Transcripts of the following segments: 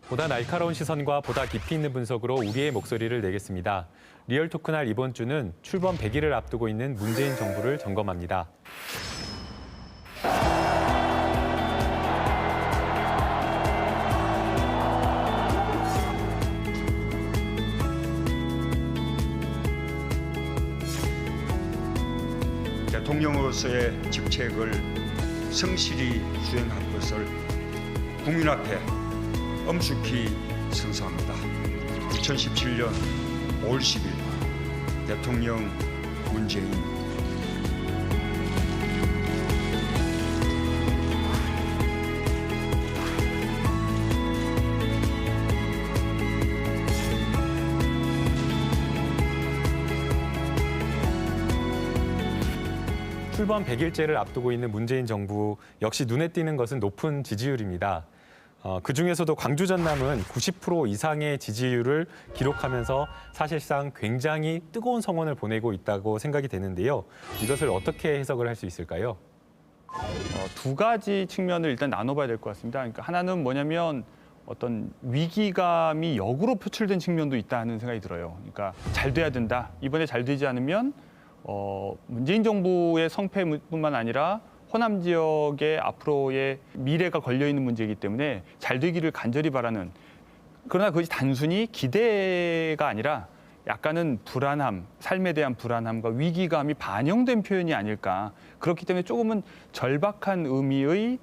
보다 날카로운 시선과 보다 깊이 있는 분석으로 우리의 목소리를 내겠습니다. 리얼토크날 이번 주는 출범 100일을 앞두고 있는 문재인 정부를 점검합니다. 대통령으로서의 직책을 성실히 수행할 것을 국민 앞에 엄숙히 선서합니다. 2017년 5월 10일 대통령 문재인. 출범 100일째를 앞두고 있는 문재인 정부, 역시 눈에 띄는 것은 높은 지지율입니다. 그중에서도 광주 전남은 90% 이상의 지지율을 기록하면서 사실상 굉장히 뜨거운 성원을 보내고 있다고 생각이 되는데요. 이것을 어떻게 해석을 할 수 있을까요? 두 가지 측면을 일단 나눠봐야 될 것 같습니다. 그러니까 하나는 뭐냐면 어떤 위기감이 역으로 표출된 측면도 있다는 생각이 들어요. 그러니까 잘 돼야 된다. 이번에 잘 되지 않으면 문재인 정부의 성패뿐만 아니라 호남 지역의 앞으로의 미래가 걸려있는 문제이기 때문에 잘 되기를 간절히 바라는, 그러나 그것이 단순히 기대가 아니라 약간은 불안함, 삶에 대한 불안함과 위기감이 반영된 표현이 아닐까. 그렇기 때문에 조금은 절박한 의미의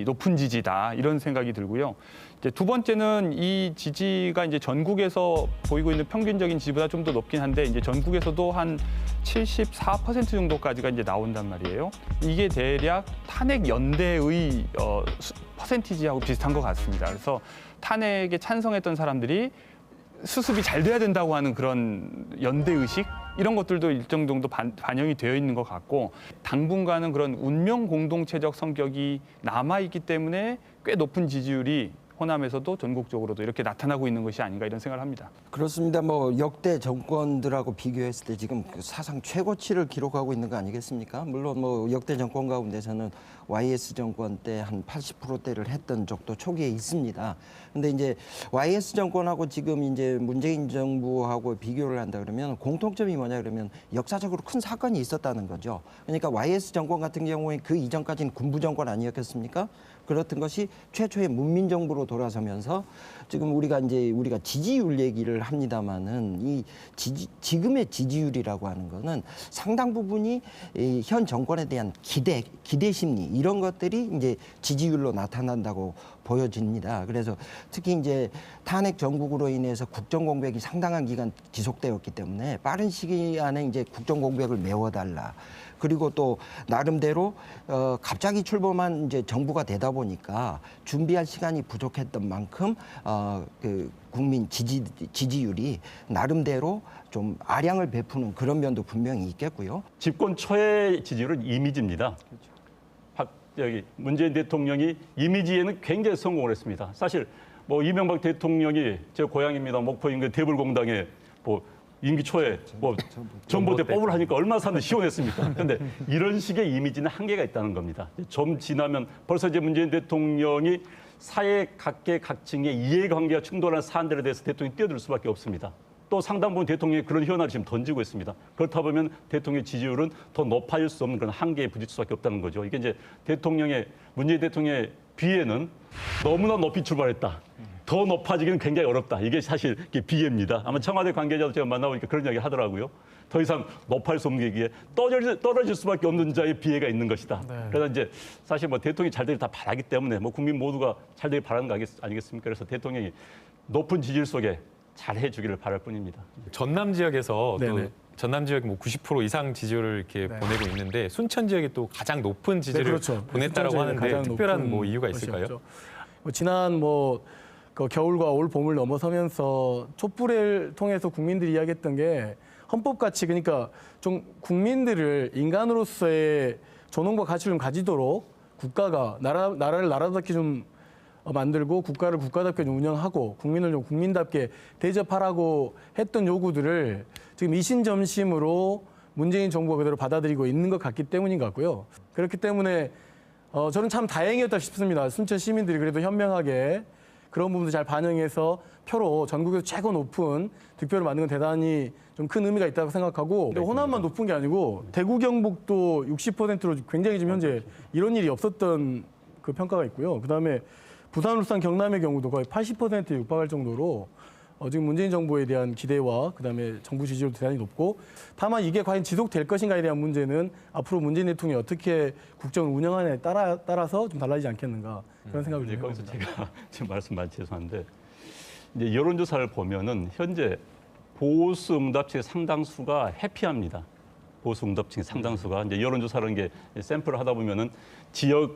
높은 지지다, 이런 생각이 들고요. 이제 두 번째는 이 지지가 이제 전국에서 보이고 있는 평균적인 지지보다 좀 더 높긴 한데, 이제 전국에서도 한 74% 정도까지가 이제 나온단 말이에요. 이게 대략 탄핵 연대의 퍼센티지하고 비슷한 것 같습니다. 그래서 탄핵에 찬성했던 사람들이 수습이 잘 돼야 된다고 하는 그런 연대의식, 이런 것들도 일정 정도 반영이 되어 있는 것 같고, 당분간은 그런 운명 공동체적 성격이 남아있기 때문에 꽤 높은 지지율이 호남에서도 전국적으로도 이렇게 나타나고 있는 것이 아닌가, 이런 생각을 합니다. 그렇습니다. 뭐 역대 정권들하고 비교했을 때 지금 사상 최고치를 기록하고 있는 거 아니겠습니까? 물론 뭐 역대 정권 가운데서는 YS 정권 때 한 80%대를 했던 적도 초기에 있습니다. 근데 이제 YS 정권하고 지금 이제 문재인 정부하고 비교를 한다 그러면 공통점이 뭐냐 그러면 역사적으로 큰 사건이 있었다는 거죠. 그러니까 YS 정권 같은 경우에 그 이전까지는 군부 정권 아니었겠습니까? 그렇던 것이 최초의 문민정부로 돌아서면서 지금 우리가 지지율 얘기를 합니다마는 이 지금의 지지율이라고 하는 거는 상당 부분이 이 현 정권에 대한 기대 심리, 이런 것들이 이제 지지율로 나타난다고 보여집니다. 그래서 특히 이제 탄핵 정국으로 인해서 국정 공백이 상당한 기간 지속되었기 때문에 빠른 시기 안에 이제 국정 공백을 메워달라. 그리고 또 나름대로 갑자기 출범한 이제 정부가 되다 보니까 준비할 시간이 부족했던 만큼 그 국민 지지율이 나름대로 좀 아량을 베푸는 그런 면도 분명히 있겠고요. 집권 초의 지지율은 이미지입니다. 문재인 대통령이 이미지에는 굉장히 성공을 했습니다. 사실 뭐 이명박 대통령이 제 고향입니다. 목포 인근 대불공당에 뭐 임기 초에 뭐 전봇대 뽑으려 하니까 얼마나 사람들이 시원했습니까? 그런데 이런 식의 이미지는 한계가 있다는 겁니다. 좀 지나면 벌써 이제 문재인 대통령이 사회 각계 각층의 이해관계가 충돌하는 사안들에 대해서 대통령이 뛰어들 수밖에 없습니다. 또 상당 부분 대통령이 그런 현안을 지금 던지고 있습니다. 그렇다 보면 대통령의 지지율은 더 높아질 수 없는 그런 한계에 부딪힐 수밖에 없다는 거죠. 이게 이제 문재인 대통령의 비애는 너무나 높이 출발했다. 더 높아지기는 굉장히 어렵다. 이게 사실 비애입니다. 아마 청와대 관계자도 제가 만나보니까 그런 이야기 하더라고요. 더 이상 높아질 수 없는 얘기에 떨어질 수밖에 없는 자의 비애가 있는 것이다. 네. 그래서 이제 사실 뭐 대통령이 잘 되길 다 바라기 때문에 뭐 국민 모두가 잘 되길 바라는 거 아니겠습니까? 그래서 대통령이 높은 지지율 속에 잘 해주기를 바랄 뿐입니다. 전남 지역에서 또 전남 지역이 뭐 90% 이상 지지율을 이렇게 보내고 있는데 순천 지역이 또 가장 높은 지지를 그렇죠. 보냈다라고 하는데 특별한 뭐 이유가 있을까요? 지난 그 겨울과 올 봄을 넘어서면서 촛불을 통해서 국민들이 이야기했던 게 헌법같이, 그러니까 좀 국민들을 인간으로서의 존엄과 가치를 좀 가지도록 국가가 나라를 나라답게 좀 만들고 국가를 국가답게 좀 운영하고 국민을 좀 국민답게 대접하라고 했던 요구들을 지금 이신점심으로 문재인 정부가 그대로 받아들이고 있는 것 같기 때문인 것 같고요. 그렇기 때문에 저는 참 다행이었다 싶습니다. 순천 시민들이 그래도 현명하게 그런 부분도 잘 반영해서 표로 전국에서 최고 높은 득표를 만든 건 대단히 좀 큰 의미가 있다고 생각하고 근데 호남만 높은 게 아니고 대구 경북도 60%로 굉장히 지금 현재 이런 일이 없었던 그 평가가 있고요. 그다음에 부산, 울산, 경남의 경우도 거의 80%에 육박할 정도로 지금 문재인 정부에 대한 기대와 그다음에 정부 지지율도 대단히 높고 다만 이게 과연 지속될 것인가에 대한 문제는 앞으로 문재인 대통령이 어떻게 국정을 운영하느냐에 따라서 좀 달라지지 않겠는가 그런 생각을 이제 좀 거기서 해봅니다. 제가 지금 말씀 많이 죄송한데 이제 여론조사를 보면은 현재 보수 응답층의 상당수가 해피합니다. 보수 응답층의 상당수가 이제 여론조사라는 게 샘플을 하다 보면은 지역,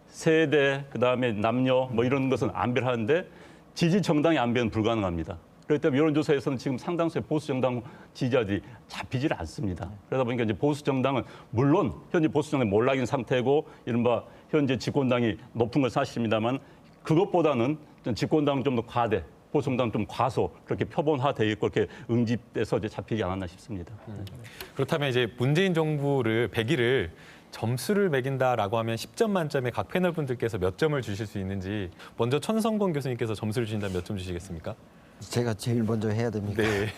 세대, 그다음에 남녀 뭐 이런 것은 안배하는데 지지 정당의 안배는 불가능합니다. 그렇기 때문에 여론조사에서는 지금 상당수의 보수 정당 지지자들이 잡히질 않습니다. 그러다 보니까 이제 보수 정당은 물론 현재 보수 정당이 몰락인 상태고 이른바 현재 집권당이 높은 건 사실입니다만 그것보다는 집권당은 좀 더 과대, 보수 정당은 좀 과소 그렇게 표본화돼 있고 그렇게 응집돼서 이제 잡히지 않았나 싶습니다. 그렇다면 이제 문재인 정부를 100일을 점수를 매긴다라고 하면 10점 만점에 각 패널 분들께서 몇 점을 주실 수 있는지 먼저 천성권 교수님께서 점수를 주신다면 몇 점 주시겠습니까? 제가 제일 먼저 해야 됩니까? 네.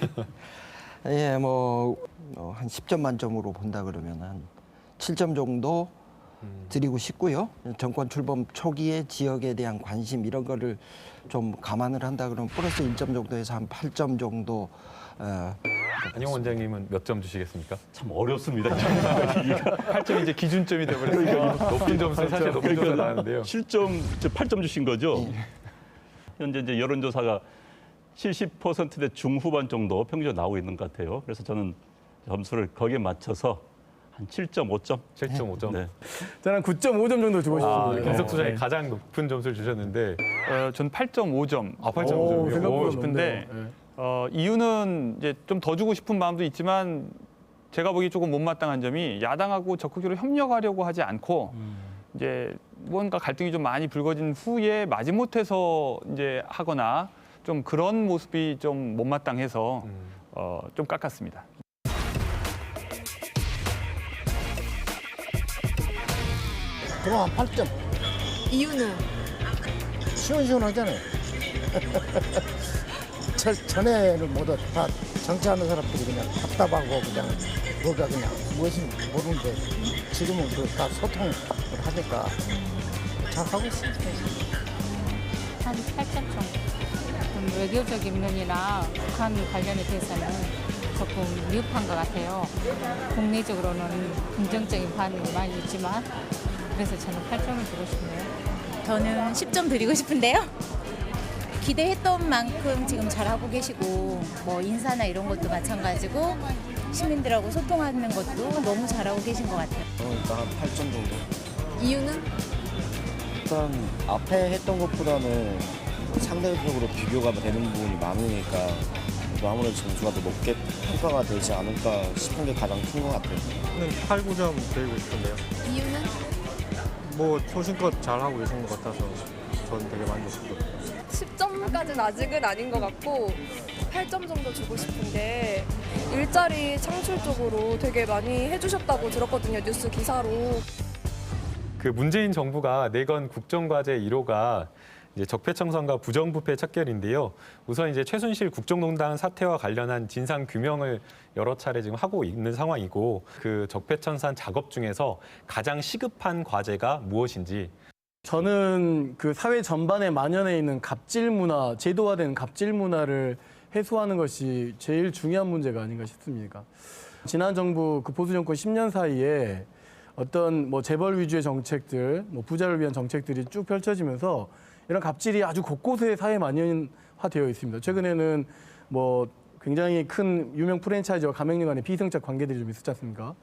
예, 뭐 한 10점 만점으로 본다 그러면 한 7점 정도 드리고 싶고요. 정권 출범 초기에 지역에 대한 관심 이런 거를 좀 감안을 한다 그러면 플러스 1점 정도에서 한 8점 정도. 안영 원장님은 몇 점 주시겠습니까? 참 어렵습니다. 8점이 이제 기준점이 돼버렸어요. 높은 점수 사실 높은 점수 나왔는데요. 7점, 8점 주신 거죠? 현재 이제 여론조사가 70%대 중후반 정도 평균 나오고 있는 것 같아요. 그래서 저는 점수를 거기에 맞춰서 한 7.5점. 7.5점. 네. 저는 9.5점 정도 주고 아, 싶습니다. 김석수 장이 가장 높은 점수를 주셨는데 전 8.5점 아, 8.5 오, 점이요? 생각보다 싶은데 높네요. 예. 이유는 이제 좀 더 주고 싶은 마음도 있지만 제가 보기 조금 못마땅한 점이 야당하고 적극적으로 협력하려고 하지 않고 이제 뭔가 갈등이 좀 많이 불거진 후에 마지못해서 이제 하거나 좀 그런 모습이 좀 못마땅해서 좀 깎았습니다. 그럼 한 8점. 이유는 시원시원하잖아요. 전에는 모두 다 정치하는 사람들이 그냥 답답하고 그냥 뭐가 그냥 무엇인지 모르는데 지금은 다 소통을 하니까 잘하고 있습니다. 한 8점 정도. 좀 외교적인 면이나 북한 관련에 대해서는 조금 미흡한 것 같아요. 국내적으로는 긍정적인 반응이 많이 있지만 그래서 저는 8점을 주고 싶네요. 저는 10점 드리고 싶은데요. 기대했던 만큼 지금 잘하고 계시고 뭐 인사나 이런 것도 마찬가지고 시민들하고 소통하는 것도 너무 잘하고 계신 것 같아요. 일단 한 8점 정도. 이유는 일단 앞에 했던 것보다는 상대적으로 비교가 되는 부분이 많으니까 아무래도 점수가 더 높게 평가가 되지 않을까 싶은 게 가장 큰 것 같아요. 저는 8, 9점 드리고 싶은데요. 이유는 뭐 소신껏 잘하고 계신 것 같아서 저는 되게 만족스럽고 10점까지는 아직은 아닌 것 같고 8점 정도 주고 싶은데 일자리 창출 쪽으로 되게 많이 해주셨다고 들었거든요. 뉴스 기사로. 그 문재인 정부가 내건 국정과제 1호가 이제 적폐청산과 부정부패 척결인데요. 우선 이제 최순실 국정농단 사태와 관련한 진상 규명을 여러 차례 지금 하고 있는 상황이고 그 적폐청산 작업 중에서 가장 시급한 과제가 무엇인지. 저는 그 사회 전반에 만연해 있는 갑질 문화, 제도화된 갑질 문화를 해소하는 것이 제일 중요한 문제가 아닌가 싶습니다. 지난 정부 그 보수 정권 10년 사이에 어떤 뭐 재벌 위주의 정책들, 뭐 부자를 위한 정책들이 쭉 펼쳐지면서 이런 갑질이 아주 곳곳에 사회 만연화되어 있습니다. 최근에는 뭐 굉장히 큰 유명 프랜차이즈와 가맹력 간의 비이성적 관계들이 좀 있었지 않습니까?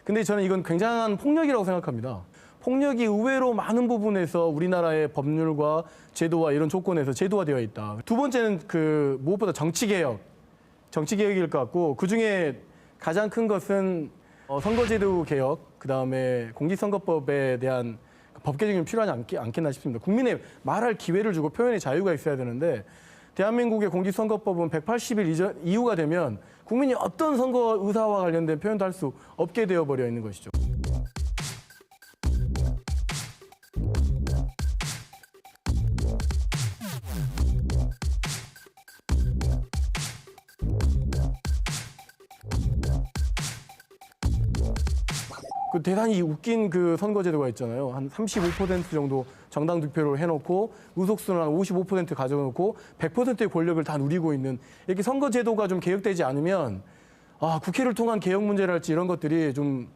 근데 저는 이건 굉장한 폭력이라고 생각합니다. 폭력이 의외로 많은 부분에서 우리나라의 법률과 제도와 이런 조건에서 제도화되어 있다. 두 번째는 그 무엇보다 정치개혁일 것 같고 그중에 가장 큰 것은 선거제도 개혁, 그다음에 공직선거법에 대한 법 개정이 필요하지 않겠나 싶습니다. 국민의 말할 기회를 주고 표현의 자유가 있어야 되는데 대한민국의 공직선거법은 180일 이후가 되면 국민이 어떤 선거 의사와 관련된 표현도 할 수 없게 되어버려 있는 것이죠. 그 대단히 웃긴 그 선거제도가 있잖아요. 한 35% 정도 정당 득표를 해놓고 의석수는 한 55% 가져놓고 100%의 권력을 다 누리고 있는 이렇게 선거제도가 좀 개혁되지 않으면 국회를 통한 개혁 문제랄지 이런 것들이 좀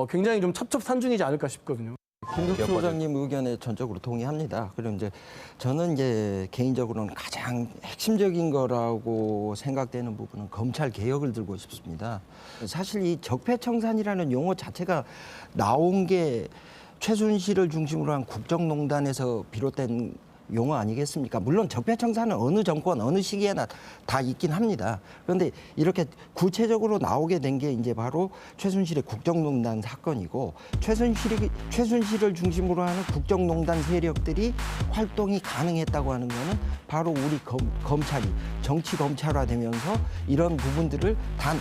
굉장히 좀 첩첩산중이지 않을까 싶거든요. 김덕수 소장님 의견에 전적으로 동의합니다. 그리고 이제 저는 이제 개인적으로는 가장 핵심적인 거라고 생각되는 부분은 검찰 개혁을 들고 싶습니다. 사실 이 적폐청산이라는 용어 자체가 나온 게 최순실을 중심으로 한 국정농단에서 비롯된 용어 아니겠습니까? 물론 적폐청산은 어느 정권, 어느 시기에나 다 있긴 합니다. 그런데 이렇게 구체적으로 나오게 된 게 이제 바로 최순실의 국정농단 사건이고 최순실을 중심으로 하는 국정농단 세력들이 활동이 가능했다고 하는 거는 바로 우리 검찰이 정치 검찰화되면서 이런 부분들을 다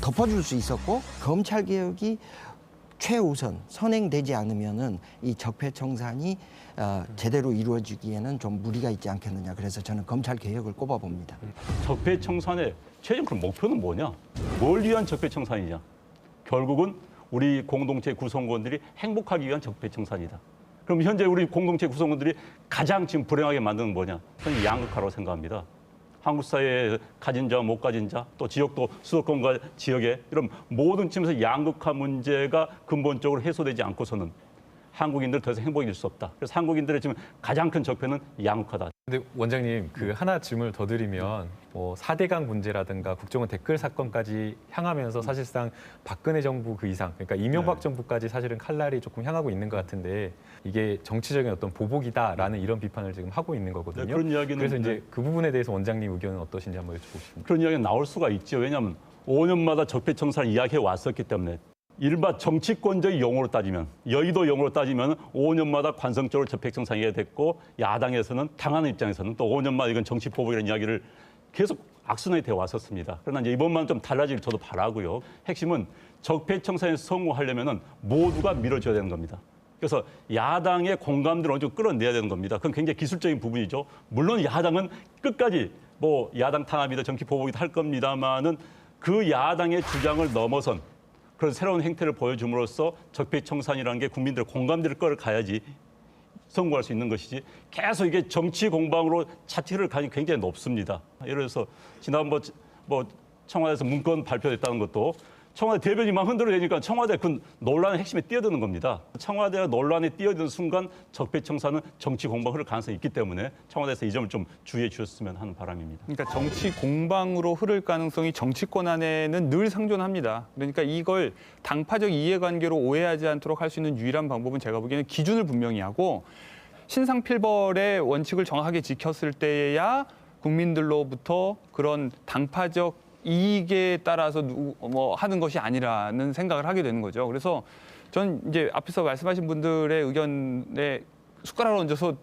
덮어줄 수 있었고 검찰 개혁이 최우선 선행되지 않으면은 이 적폐청산이 제대로 이루어지기에는 좀 무리가 있지 않겠느냐. 그래서 저는 검찰 개혁을 꼽아봅니다. 적폐청산의 최종 목표는 뭐냐? 뭘 위한 적폐청산이냐? 결국은 우리 공동체 구성원들이 행복하기 위한 적폐청산이다. 그럼 현재 우리 공동체 구성원들이 가장 지금 불행하게 만드는 뭐냐? 저는 양극화라고 생각합니다. 한국 사회에 가진 자, 못 가진 자, 또 지역도 수도권과 지역에 이런 모든 측면에서 양극화 문제가 근본적으로 해소되지 않고서는 한국인들 더 이상 행복해질 수 없다. 그래서 한국인들의 지금 가장 큰 적폐는 양극화다. 근데 원장님, 그 하나 질문을 더 드리면 뭐 4대강 문제라든가 국정원 댓글 사건까지 향하면서 사실상 박근혜 정부 그 이상, 그러니까 이명박 정부까지 사실은 칼날이 조금 향하고 있는 것 같은데 이게 정치적인 어떤 보복이다라는 이런 비판을 지금 하고 있는 거거든요. 네, 그런 이야기는 그래서 이제 그 부분에 대해서 원장님 의견은 어떠신지 한번 여쭤보고 싶습니다. 그런 이야기가 나올 수가 있죠. 왜냐하면 5년마다 적폐청산을 이야기해 왔었기 때문에 일반 정치권적 용어로 따지면 여의도 용어로 따지면 5년마다 관성적으로 적폐청산이 됐고 야당에서는 당하는 입장에서는 또 5년마다 이건 정치 보복이라는 이야기를 계속 악순환이 되어 왔었습니다. 그러나 이제 이번만 좀 달라지길 저도 바라고요. 핵심은 적폐청산에 성공하려면은 모두가 밀어줘야 되는 겁니다. 그래서 야당의 공감대를 어느 정도 끌어내야 되는 겁니다. 그건 굉장히 기술적인 부분이죠. 물론 야당은 끝까지 뭐 야당 탄압이다 정치 보복이다 할 겁니다만은 그 야당의 주장을 넘어선 그런 새로운 행태를 보여줌으로써 적폐청산이라는 게 국민들의 공감대를 끌어가야지 성공할 수 있는 것이지 계속 이게 정치 공방으로 차치를 가니 굉장히 높습니다. 예를 들어서 지난번 뭐 청와대에서 문건 발표됐다는 것도 청와대 대변인만 흔들어대니까 청와대 그 논란의 핵심에 뛰어드는 겁니다. 청와대가 논란에 뛰어드는 순간 적폐청산은 정치 공방 흐를 가능성이 있기 때문에 청와대에서 이 점을 좀 주의해 주셨으면 하는 바람입니다. 그러니까 정치 공방으로 흐를 가능성이 정치권 안에는 늘 상존합니다. 그러니까 이걸 당파적 이해관계로 오해하지 않도록 할 수 있는 유일한 방법은 제가 보기에는 기준을 분명히 하고 신상필벌의 원칙을 정확하게 지켰을 때야 국민들로부터 그런 당파적 이익에 따라서 하는 것이 아니라는 생각을 하게 되는 거죠. 그래서 전 이제 앞에서 말씀하신 분들의 의견에 숟가락을 얹어서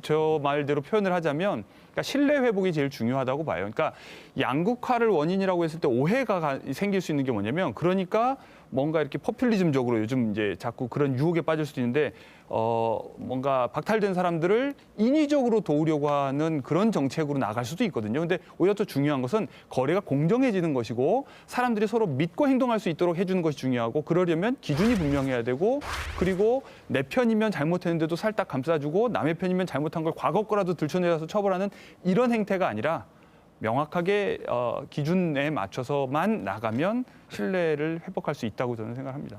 저 말대로 표현을 하자면 그러니까 신뢰 회복이 제일 중요하다고 봐요. 그러니까 양극화를 원인이라고 했을 때 오해가 생길 수 있는 게 뭐냐면 그러니까 뭔가 이렇게 포퓰리즘적으로 요즘 이제 자꾸 그런 유혹에 빠질 수도 있는데 뭔가 박탈된 사람들을 인위적으로 도우려고 하는 그런 정책으로 나갈 수도 있거든요. 근데 오히려 더 중요한 것은 거래가 공정해지는 것이고 사람들이 서로 믿고 행동할 수 있도록 해주는 것이 중요하고 그러려면 기준이 분명해야 되고 그리고 내 편이면 잘못했는데도 살짝 감싸주고 남의 편이면 잘못한 걸 과거 거라도 들춰내서 처벌하는 이런 행태가 아니라 명확하게 기준에 맞춰서만 나가면 신뢰를 회복할 수 있다고 저는 생각합니다.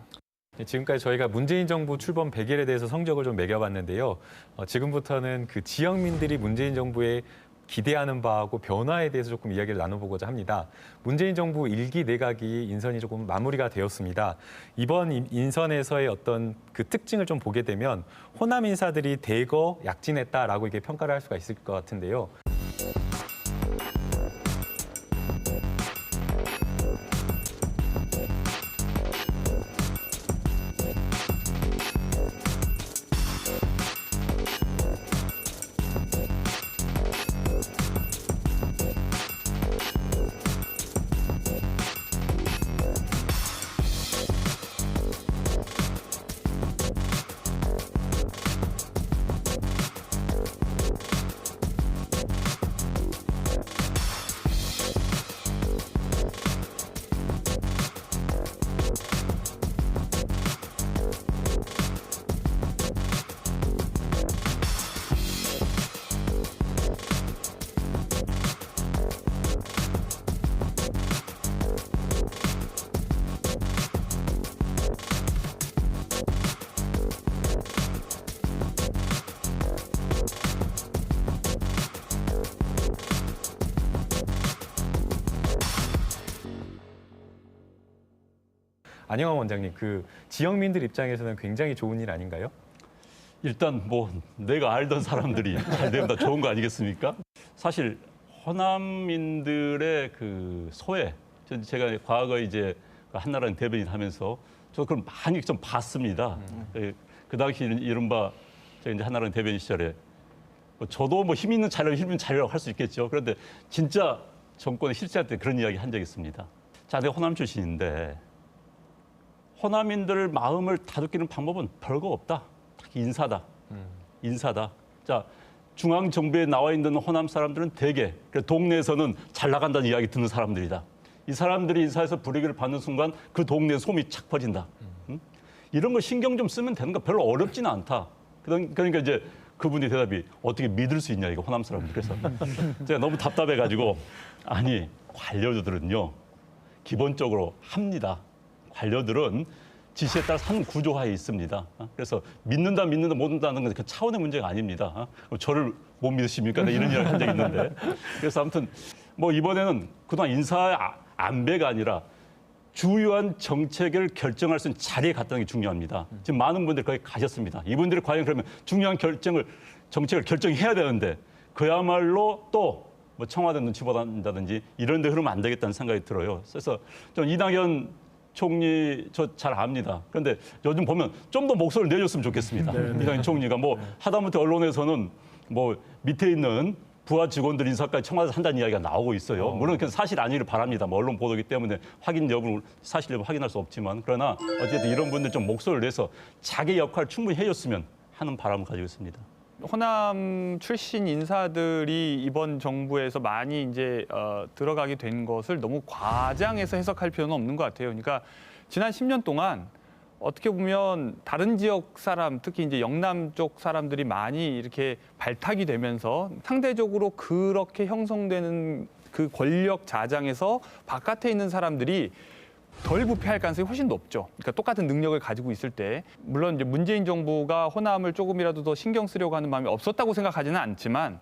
지금까지 저희가 문재인 정부 출범 100일에 대해서 성적을 좀 매겨봤는데요. 지금부터는 그 지역민들이 문재인 정부에 기대하는 바하고 변화에 대해서 조금 이야기를 나눠보고자 합니다. 문재인 정부 1기 내각이 인선이 조금 마무리가 되었습니다. 이번 인선에서의 어떤 그 특징을 좀 보게 되면 호남 인사들이 대거 약진했다라고 이게 평가를 할 수가 있을 것 같은데요. 안영환 원장님, 그 지역민들 입장에서는 굉장히 좋은 일 아닌가요? 일단 뭐 내가 알던 사람들이 잘 되면 다 좋은 거 아니겠습니까? 사실 호남민들의 그 소외, 제가 과거에 이제 한나라당 대변인 하면서 저 그걸 많이 좀 봤습니다. 그 당시 이른바 제가 이제 한나라당 대변인 시절에 저도 뭐 힘 있는 자료라고 할 수 있겠죠. 그런데 진짜 정권에 실세할 때 그런 이야기 한 적이 있습니다. 자, 내가 호남 출신인데 호남인들 마음을 다독이는 방법은 별거 없다. 인사다. 인사다. 자, 중앙 정부에 나와 있는 호남 사람들은 대개 동네에서는 잘 나간다는 이야기 듣는 사람들이다. 이 사람들이 인사해서 불이익을 받는 순간 그 동네에 소문이 착 퍼진다. 이런 거 신경 좀 쓰면 되는 거 별로 어렵지는 않다. 그러니까 이제 그분의 대답이 어떻게 믿을 수 있냐, 이거 호남 사람들. 그래서 제가 너무 답답해가지고 아니, 관료들은요 기본적으로 합니다. 관료들은 지시에 따라 하는 구조화에 있습니다. 그래서 믿는다 못 믿는다는 건 그 차원의 문제가 아닙니다. 저를 못 믿으십니까? 이런 이야기 한 적이 있는데. 그래서 아무튼 뭐 이번에는 그동안 인사 안배가 아니라 주요한 정책을 결정할 수 있는 자리에 갔다는 게 중요합니다. 지금 많은 분들이 거기 가셨습니다. 이분들이 과연 그러면 중요한 정책을 결정해야 되는데 그야말로 또 뭐 청와대 눈치 보다든지 이런 데 흐르면 안 되겠다는 생각이 들어요. 그래서 좀 이낙연 총리 저 잘 압니다. 그런데 요즘 보면 좀 더 목소리를 내줬으면 좋겠습니다. 이낙연 총리가 뭐 하다못해 언론에서는 뭐 밑에 있는 부하 직원들 인사까지 청와대에서 한다는 이야기가 나오고 있어요. 물론 그건 사실 아니기를 바랍니다. 뭐 언론 보도기 때문에 확인 여부를 사실 여부 확인할 수 없지만 그러나 어쨌든 이런 분들 좀 목소리를 내서 자기 역할을 충분히 해줬으면 하는 바람을 가지고 있습니다. 호남 출신 인사들이 이번 정부에서 많이 이제 들어가게 된 것을 너무 과장해서 해석할 필요는 없는 것 같아요. 그러니까 지난 10년 동안 어떻게 보면 다른 지역 사람, 특히 이제 영남 쪽 사람들이 많이 이렇게 발탁이 되면서 상대적으로 그렇게 형성되는 그 권력 자장에서 바깥에 있는 사람들이 덜 부패할 가능성이 훨씬 높죠. 그러니까 똑같은 능력을 가지고 있을 때 물론 이제 문재인 정부가 호남을 조금이라도 더 신경 쓰려고 하는 마음이 없었다고 생각하지는 않지만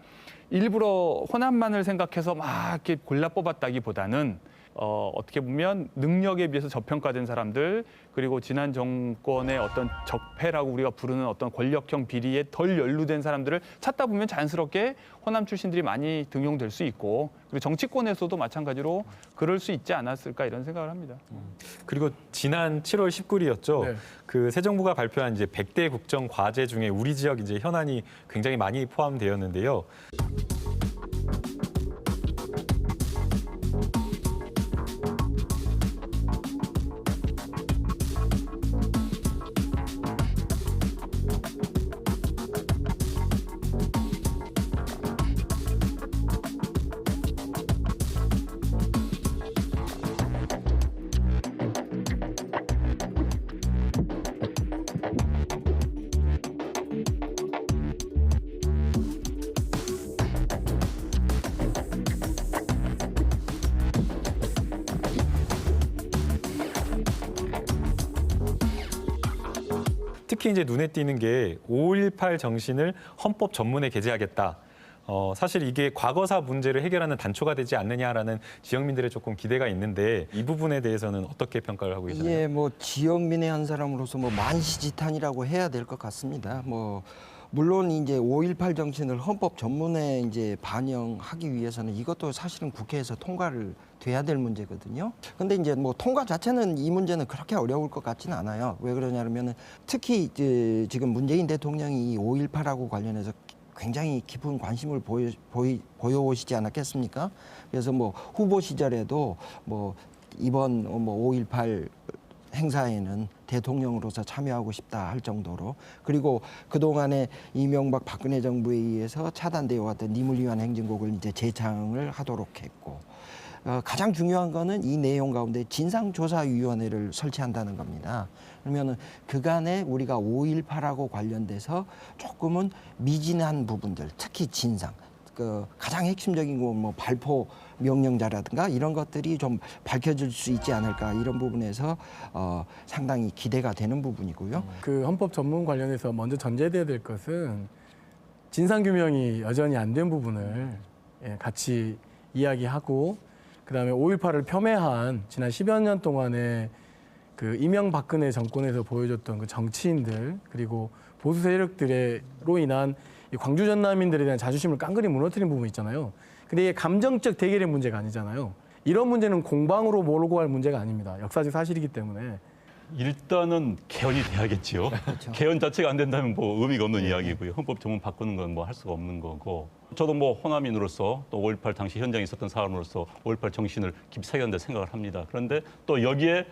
일부러 호남만을 생각해서 막 이렇게 골라 뽑았다기보다는 어떻게 보면 능력에 비해서 저평가된 사람들 그리고 지난 정권의 어떤 적폐라고 우리가 부르는 어떤 권력형 비리에 덜 연루된 사람들을 찾다 보면 자연스럽게 호남 출신들이 많이 등용될 수 있고 그리고 정치권에서도 마찬가지로 그럴 수 있지 않았을까 이런 생각을 합니다. 그리고 지난 7월 19일이었죠. 네. 그 새 정부가 발표한 이제 100대 국정 과제 중에 우리 지역 이제 현안이 굉장히 많이 포함되었는데요. 특히 이제 눈에 띄는 게 5.18 정신을 헌법 전문에 게재하겠다. 사실 이게 과거사 문제를 해결하는 단초가 되지 않느냐라는 지역민들의 조금 기대가 있는데 이 부분에 대해서는 어떻게 평가를 하고 계시나요? 예, 뭐 지역민의 한 사람으로서 뭐 만시지탄이라고 해야 될 것 같습니다. 뭐 물론 이제 5.18 정신을 헌법 전문에 이제 반영하기 위해서는 이것도 사실은 국회에서 통과를 돼야 될 문제거든요. 근데 이제 뭐 통과 자체는 이 문제는 그렇게 어려울 것 같지는 않아요. 왜 그러냐면은 특히 이제 지금 문재인 대통령이 이 5.18하고 관련해서 굉장히 깊은 관심을 보여오시지 않았겠습니까? 그래서 뭐 후보 시절에도 뭐 이번 뭐 5.18 행사에는 대통령으로서 참여하고 싶다 할 정도로 그리고 그동안에 이명박 박근혜 정부에 의해서 차단되어 왔던 뇌물위반 행정국을 이제 재창을 하도록 했고 가장 중요한 거는 이 내용 가운데 진상조사위원회를 설치한다는 겁니다. 그러면은 그간에 우리가 5.18하고 관련돼서 조금은 미진한 부분들, 특히 진상, 가장 핵심적인 건 뭐 발포 명령자라든가 이런 것들이 좀 밝혀질 수 있지 않을까 이런 부분에서 상당히 기대가 되는 부분이고요. 그 헌법 전문 관련해서 먼저 전제돼야 될 것은 진상규명이 여전히 안 된 부분을 같이 이야기하고 그다음에 5.18을 폄훼한 지난 10여 년 동안의 그 이명박근혜 정권에서 보여줬던 그 정치인들 그리고 보수 세력들로 인한 이 광주 전남인들에 대한 자존심을 깡그리 무너뜨린 부분이 있잖아요. 근데 이게 감정적 대결의 문제가 아니잖아요. 이런 문제는 공방으로 몰고 갈 문제가 아닙니다. 역사적 사실이기 때문에. 일단은 개헌이 돼야겠지요. 그렇죠. 개헌 자체가 안 된다면 뭐 의미가 없는 이야기고요. 헌법 조문 바꾸는 건 뭐 할 수가 없는 거고. 저도 뭐 호남인으로서 또 5.18 당시 현장에 있었던 사람으로서 5.18 정신을 깊이 새겼는데 생각을 합니다. 그런데 또 여기에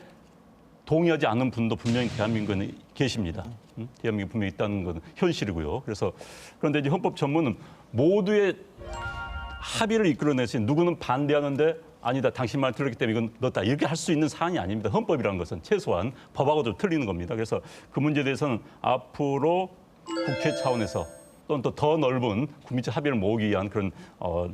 동의하지 않는 분도 분명히 대한민국에 계십니다. 대한민국에 분명히 있다는 건 현실이고요. 그런데 이제 헌법 전문은 모두의 합의를 이끌어내서 누구는 반대하는데 아니다, 당신 말 틀렸기 때문에 이건 넣었다. 이렇게 할 수 있는 사안이 아닙니다. 헌법이라는 것은 최소한 법하고 좀 틀리는 겁니다. 그래서 그 문제에 대해서는 앞으로 국회 차원에서 또는 또 더 넓은 국민적 합의를 모으기 위한 그런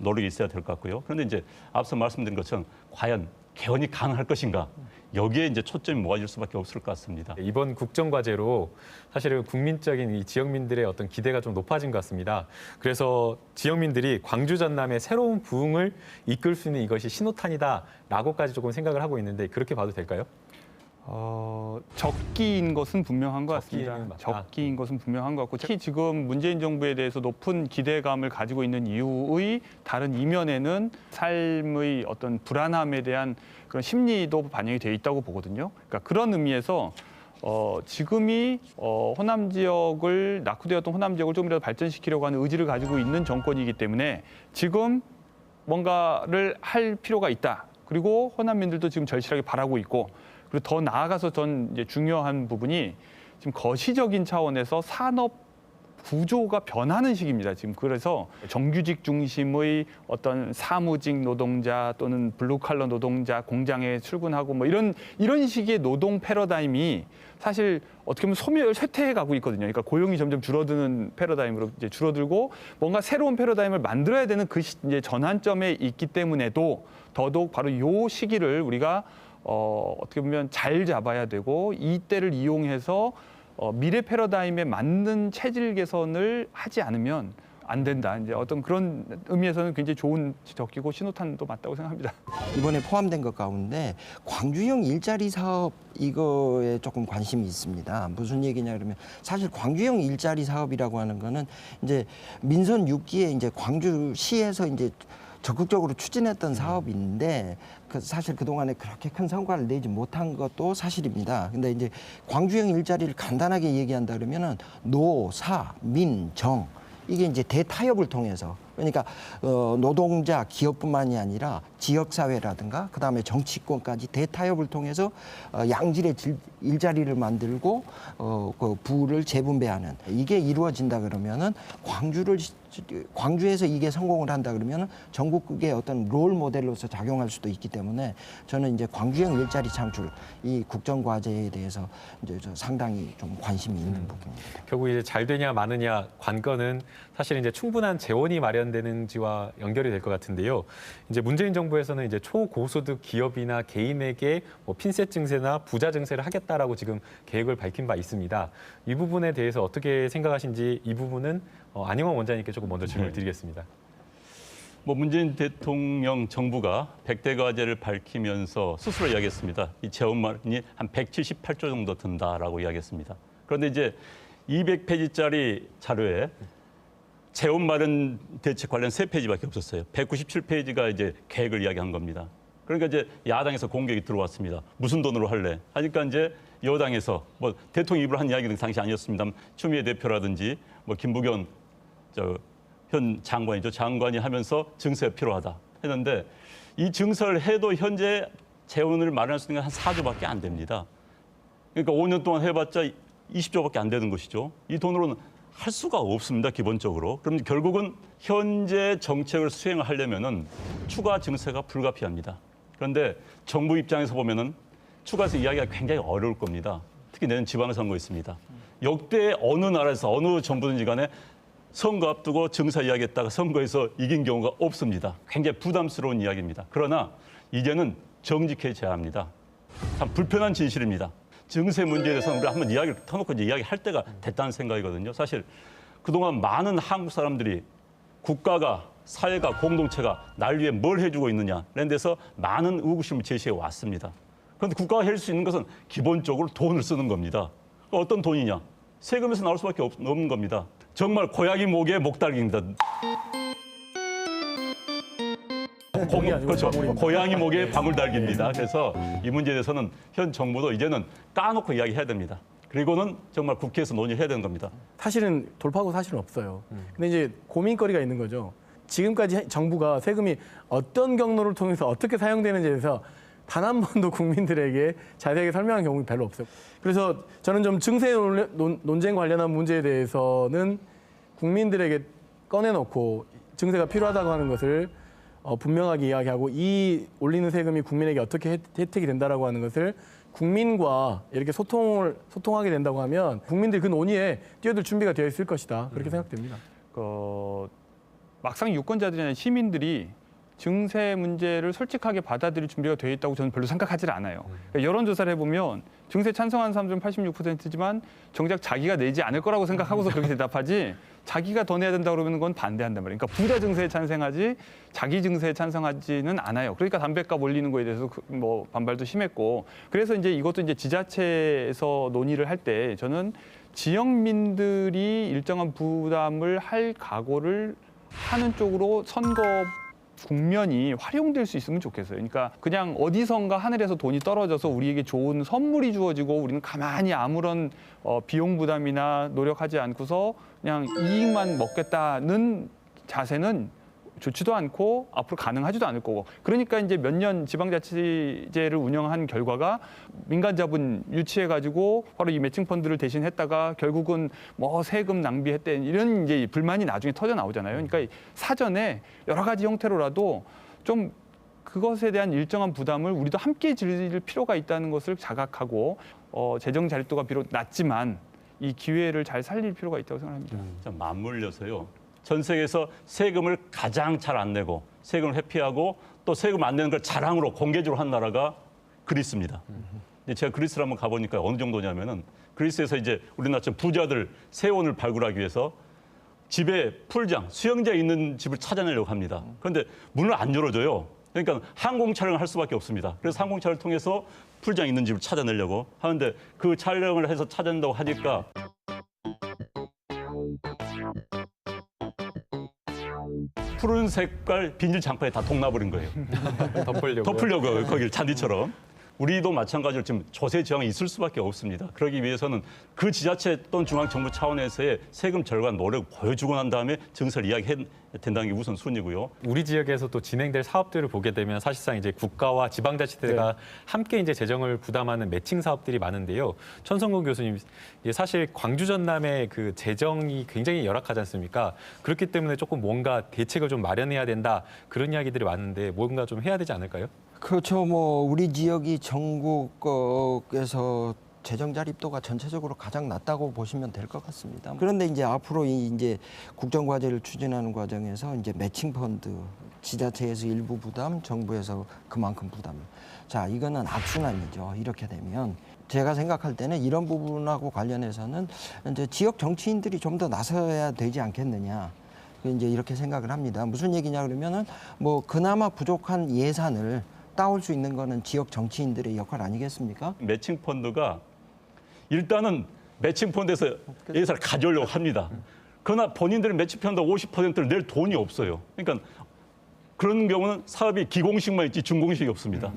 노력이 있어야 될 것 같고요. 그런데 이제 앞서 말씀드린 것처럼 과연 개헌이 가능할 것인가? 여기에 이제 초점이 모아질 수밖에 없을 것 같습니다. 이번 국정과제로 사실은 국민적인 이 지역민들의 어떤 기대가 좀 높아진 것 같습니다. 그래서 지역민들이 광주 전남의 새로운 부흥을 이끌 수 있는 이것이 신호탄이다라고까지 조금 생각을 하고 있는데 그렇게 봐도 될까요? 적기인 것은 분명한 것 적기는 같습니다. 맞다. 적기인 것은 분명한 것 같고 특히 지금 문재인 정부에 대해서 높은 기대감을 가지고 있는 이유의 다른 이면에는 삶의 어떤 불안함에 대한 그런 심리도 반영이 되어 있다고 보거든요. 그러니까 그런 의미에서 지금이 호남 지역을 낙후되었던 호남 지역을 조금이라도 발전시키려고 하는 의지를 가지고 있는 정권이기 때문에 지금 뭔가를 할 필요가 있다. 그리고 호남민들도 지금 절실하게 바라고 있고 그리고 더 나아가서 전 이제 중요한 부분이 지금 거시적인 차원에서 산업 구조가 변하는 시기입니다. 지금 그래서 정규직 중심의 어떤 사무직 노동자 또는 블루칼러 노동자 공장에 출근하고 뭐 이런 식의 노동 패러다임이 사실 어떻게 보면 쇠퇴해 가고 있거든요. 그러니까 고용이 점점 줄어드는 패러다임으로 이제 줄어들고 뭔가 새로운 패러다임을 만들어야 되는 그 이제 전환점에 있기 때문에도 더더욱 바로 이 시기를 우리가 어떻게 보면 잘 잡아야 되고 이 때를 이용해서 미래 패러다임에 맞는 체질 개선을 하지 않으면 안 된다. 이제 어떤 그런 의미에서는 굉장히 좋은 적기고 신호탄도 맞다고 생각합니다. 이번에 포함된 것 가운데 광주형 일자리 사업 이거에 조금 관심이 있습니다. 무슨 얘기냐 그러면 사실 광주형 일자리 사업이라고 하는 거는 이제 민선 6기에 이제 광주시에서 이제 적극적으로 추진했던 사업인데 사실 그동안에 그렇게 큰 성과를 내지 못한 것도 사실입니다. 근데 이제 광주형 일자리를 간단하게 얘기한다 그러면은 노, 사, 민, 정 이게 이제 대타협을 통해서 그러니까 노동자, 기업뿐만이 아니라 지역사회라든가 그다음에 정치권까지 대타협을 통해서 양질의 일자리를 만들고 그 부를 재분배하는 이게 이루어진다 그러면은 광주에서 이게 성공을 한다 그러면은 전국의 어떤 롤 모델로서 작용할 수도 있기 때문에 저는 이제 광주형 일자리 창출 이 국정과제에 대해서 이제 상당히 좀 관심이 있는 부분입니다. 결국 이제 잘 되냐 마느냐 관건은 사실 이제 충분한 재원이 마련되는지와 연결이 될 것 같은데요. 이제 문재인 정부에서는 이제 초고소득 기업이나 개인에게 뭐 핀셋 증세나 부자 증세를 하겠다라고 지금 계획을 밝힌 바 있습니다. 이 부분에 대해서 어떻게 생각하신지 이 부분은 안영원 원장님께 조금 먼저 질문을 드리겠습니다. 뭐 문재인 대통령 정부가 100대 과제를 밝히면서 스스로 이야기했습니다. 이 재원만이 한 178조 정도 든다라고 이야기했습니다. 그런데 이제 200페이지짜리 자료에 재원 마련 대책 관련 3페이지밖에 없었어요. 197페이지가 이제 계획을 이야기한 겁니다. 그러니까 이제 야당에서 공격이 들어왔습니다. 무슨 돈으로 할래? 하니까 이제 여당에서 뭐 대통령 입으로 한 이야기는 당시 아니었습니다만 추미애 대표라든지 뭐 김부겸 현 장관이죠. 장관이 하면서 증세가 필요하다 했는데 이 증서를 해도 현재 재원을 마련할 수 있는 건 한 4조밖에 안 됩니다. 그러니까 5년 동안 해봤자 20조밖에 안 되는 것이죠. 이 돈으로는 할 수가 없습니다. 기본적으로. 그럼 결국은 현재 정책을 수행하려면은 추가 증세가 불가피합니다. 그런데 정부 입장에서 보면은 추가해서 이야기가 굉장히 어려울 겁니다. 특히 내년 지방선거 있습니다. 역대 어느 나라에서 어느 정부든지 간에 선거 앞두고 증사 이야기했다가 선거에서 이긴 경우가 없습니다. 굉장히 부담스러운 이야기입니다. 그러나 이제는 정직해져야 합니다. 참 불편한 진실입니다. 증세 문제에 대해서는 우리가 한번 이야기를 터놓고 이제 이야기할 때가 됐다는 생각이거든요. 사실 그동안 많은 한국 사람들이 국가가 사회가 공동체가 날 위해 뭘 해주고 있느냐 이런 데서 많은 의구심을 제시해 왔습니다. 그런데 국가가 할 수 있는 것은 기본적으로 돈을 쓰는 겁니다. 어떤 돈이냐? 세금에서 나올 수밖에 없는 겁니다. 정말 고양이 목에 목달기입니다. 그렇죠. 고양이 목에 방울달기입니다. 그래서 이 문제에 대해서는 현 정부도 이제는 까놓고 이야기해야 됩니다. 그리고는 정말 국회에서 논의해야 되는 겁니다. 사실은 돌파구 사실은 없어요. 근데 이제 고민거리가 있는 거죠. 지금까지 정부가 세금이 어떤 경로를 통해서 어떻게 사용되는지에 대해서 단 한 번도 국민들에게 자세하게 설명한 경우가 별로 없어요. 그래서 저는 좀 증세 논쟁 관련한 문제에 대해서는 국민들에게 꺼내놓고 증세가 필요하다고 하는 것을 분명하게 이야기하고 이 올리는 세금이 국민에게 어떻게 혜택이 된다라고 하는 것을 국민과 이렇게 소통하게 된다고 하면 국민들이 그 논의에 뛰어들 준비가 되어 있을 것이다. 그렇게 생각됩니다. 막상 유권자들이나 시민들이 증세 문제를 솔직하게 받아들일 준비가 되어 있다고 저는 별로 생각하지 않아요. 그러니까 여론조사를 해보면 증세 찬성하는 사람들은 86%지만 정작 자기가 내지 않을 거라고 생각하고서 그렇게 대답하지 자기가 더 내야 된다 그러면 그건 반대한단 말이에요. 그러니까 부자 증세에 찬성하지 자기 증세에 찬성하지는 않아요. 그러니까 담배값 올리는 거에 대해서 뭐 반발도 심했고 그래서 이제 이것도 이제 지자체에서 논의를 할 때 저는 지역민들이 일정한 부담을 할 각오를 하는 쪽으로 선거 국면이 활용될 수 있으면 좋겠어요. 그러니까 그냥 어디선가 하늘에서 돈이 떨어져서 우리에게 좋은 선물이 주어지고 우리는 가만히 아무런 비용 부담이나 노력하지 않고서 그냥 이익만 먹겠다는 자세는 좋지도 않고 앞으로 가능하지도 않을 거고 그러니까 이제 몇 년 지방자치제를 운영한 결과가 민간 자본 유치해가지고 바로 이 매칭 펀드를 대신 했다가 결국은 뭐 세금 낭비했대 이런 이제 불만이 나중에 터져 나오잖아요. 그러니까 사전에 여러 가지 형태로라도 좀 그것에 대한 일정한 부담을 우리도 함께 질 필요가 있다는 것을 자각하고 재정 자립도가 비록 낮지만 이 기회를 잘 살릴 필요가 있다고 생각합니다. 좀 맞물려서요. 전 세계에서 세금을 가장 잘 안 내고 세금을 회피하고 또 세금 안 내는 걸 자랑으로 공개적으로 한 나라가 그리스입니다. 근데 제가 그리스를 한번 가보니까 어느 정도냐면은 그리스에서 이제 우리나라처럼 부자들 세원을 발굴하기 위해서 집에 풀장, 수영장 있는 집을 찾아내려고 합니다. 그런데 문을 안 열어줘요. 그러니까 항공 촬영을 할 수밖에 없습니다. 그래서 항공 촬영을 통해서 풀장 있는 집을 찾아내려고 하는데 그 촬영을 해서 찾아낸다고 하니까 푸른 색깔 비닐 장판에 다 동나버린 거예요. 덮으려고 거기를 잔디처럼. 우리도 마찬가지로 지금 조세 저항이 있을 수밖에 없습니다. 그러기 위해서는 그 지자체 또는 중앙정부 차원에서의 세금 절감 노력을 보여주고 난 다음에 증세를 이야기해야 된다는 게 우선순위고요. 우리 지역에서 또 진행될 사업들을 보게 되면 사실상 이제 국가와 지방자치대가 함께 이제 재정을 부담하는 매칭 사업들이 많은데요. 천성근 교수님, 사실 광주 전남의 그 재정이 굉장히 열악하지 않습니까? 그렇기 때문에 조금 뭔가 대책을 좀 마련해야 된다 그런 이야기들이 많은데 뭔가 좀 해야 되지 않을까요? 그렇죠. 뭐 우리 지역이 전국에서 재정 자립도가 전체적으로 가장 낮다고 보시면 될 것 같습니다. 그런데 이제 앞으로 이제 국정 과제를 추진하는 과정에서 이제 매칭 펀드, 지자체에서 일부 부담, 정부에서 그만큼 부담. 자, 이거는 악순환이죠. 이렇게 되면 제가 생각할 때는 이런 부분하고 관련해서는 이제 지역 정치인들이 좀 더 나서야 되지 않겠느냐. 이제 이렇게 생각을 합니다. 무슨 얘기냐 그러면은 뭐 그나마 부족한 예산을 따올 수 있는 거는 지역 정치인들의 역할 아니겠습니까? 매칭 펀드가 일단은 매칭 펀드에서 예산을 가져오려고 합니다. 그러나 본인들은 매칭 펀드 50%를 낼 돈이 없어요. 그러니까 그런 경우는 사업이 기공식만 있지 준공식이 없습니다.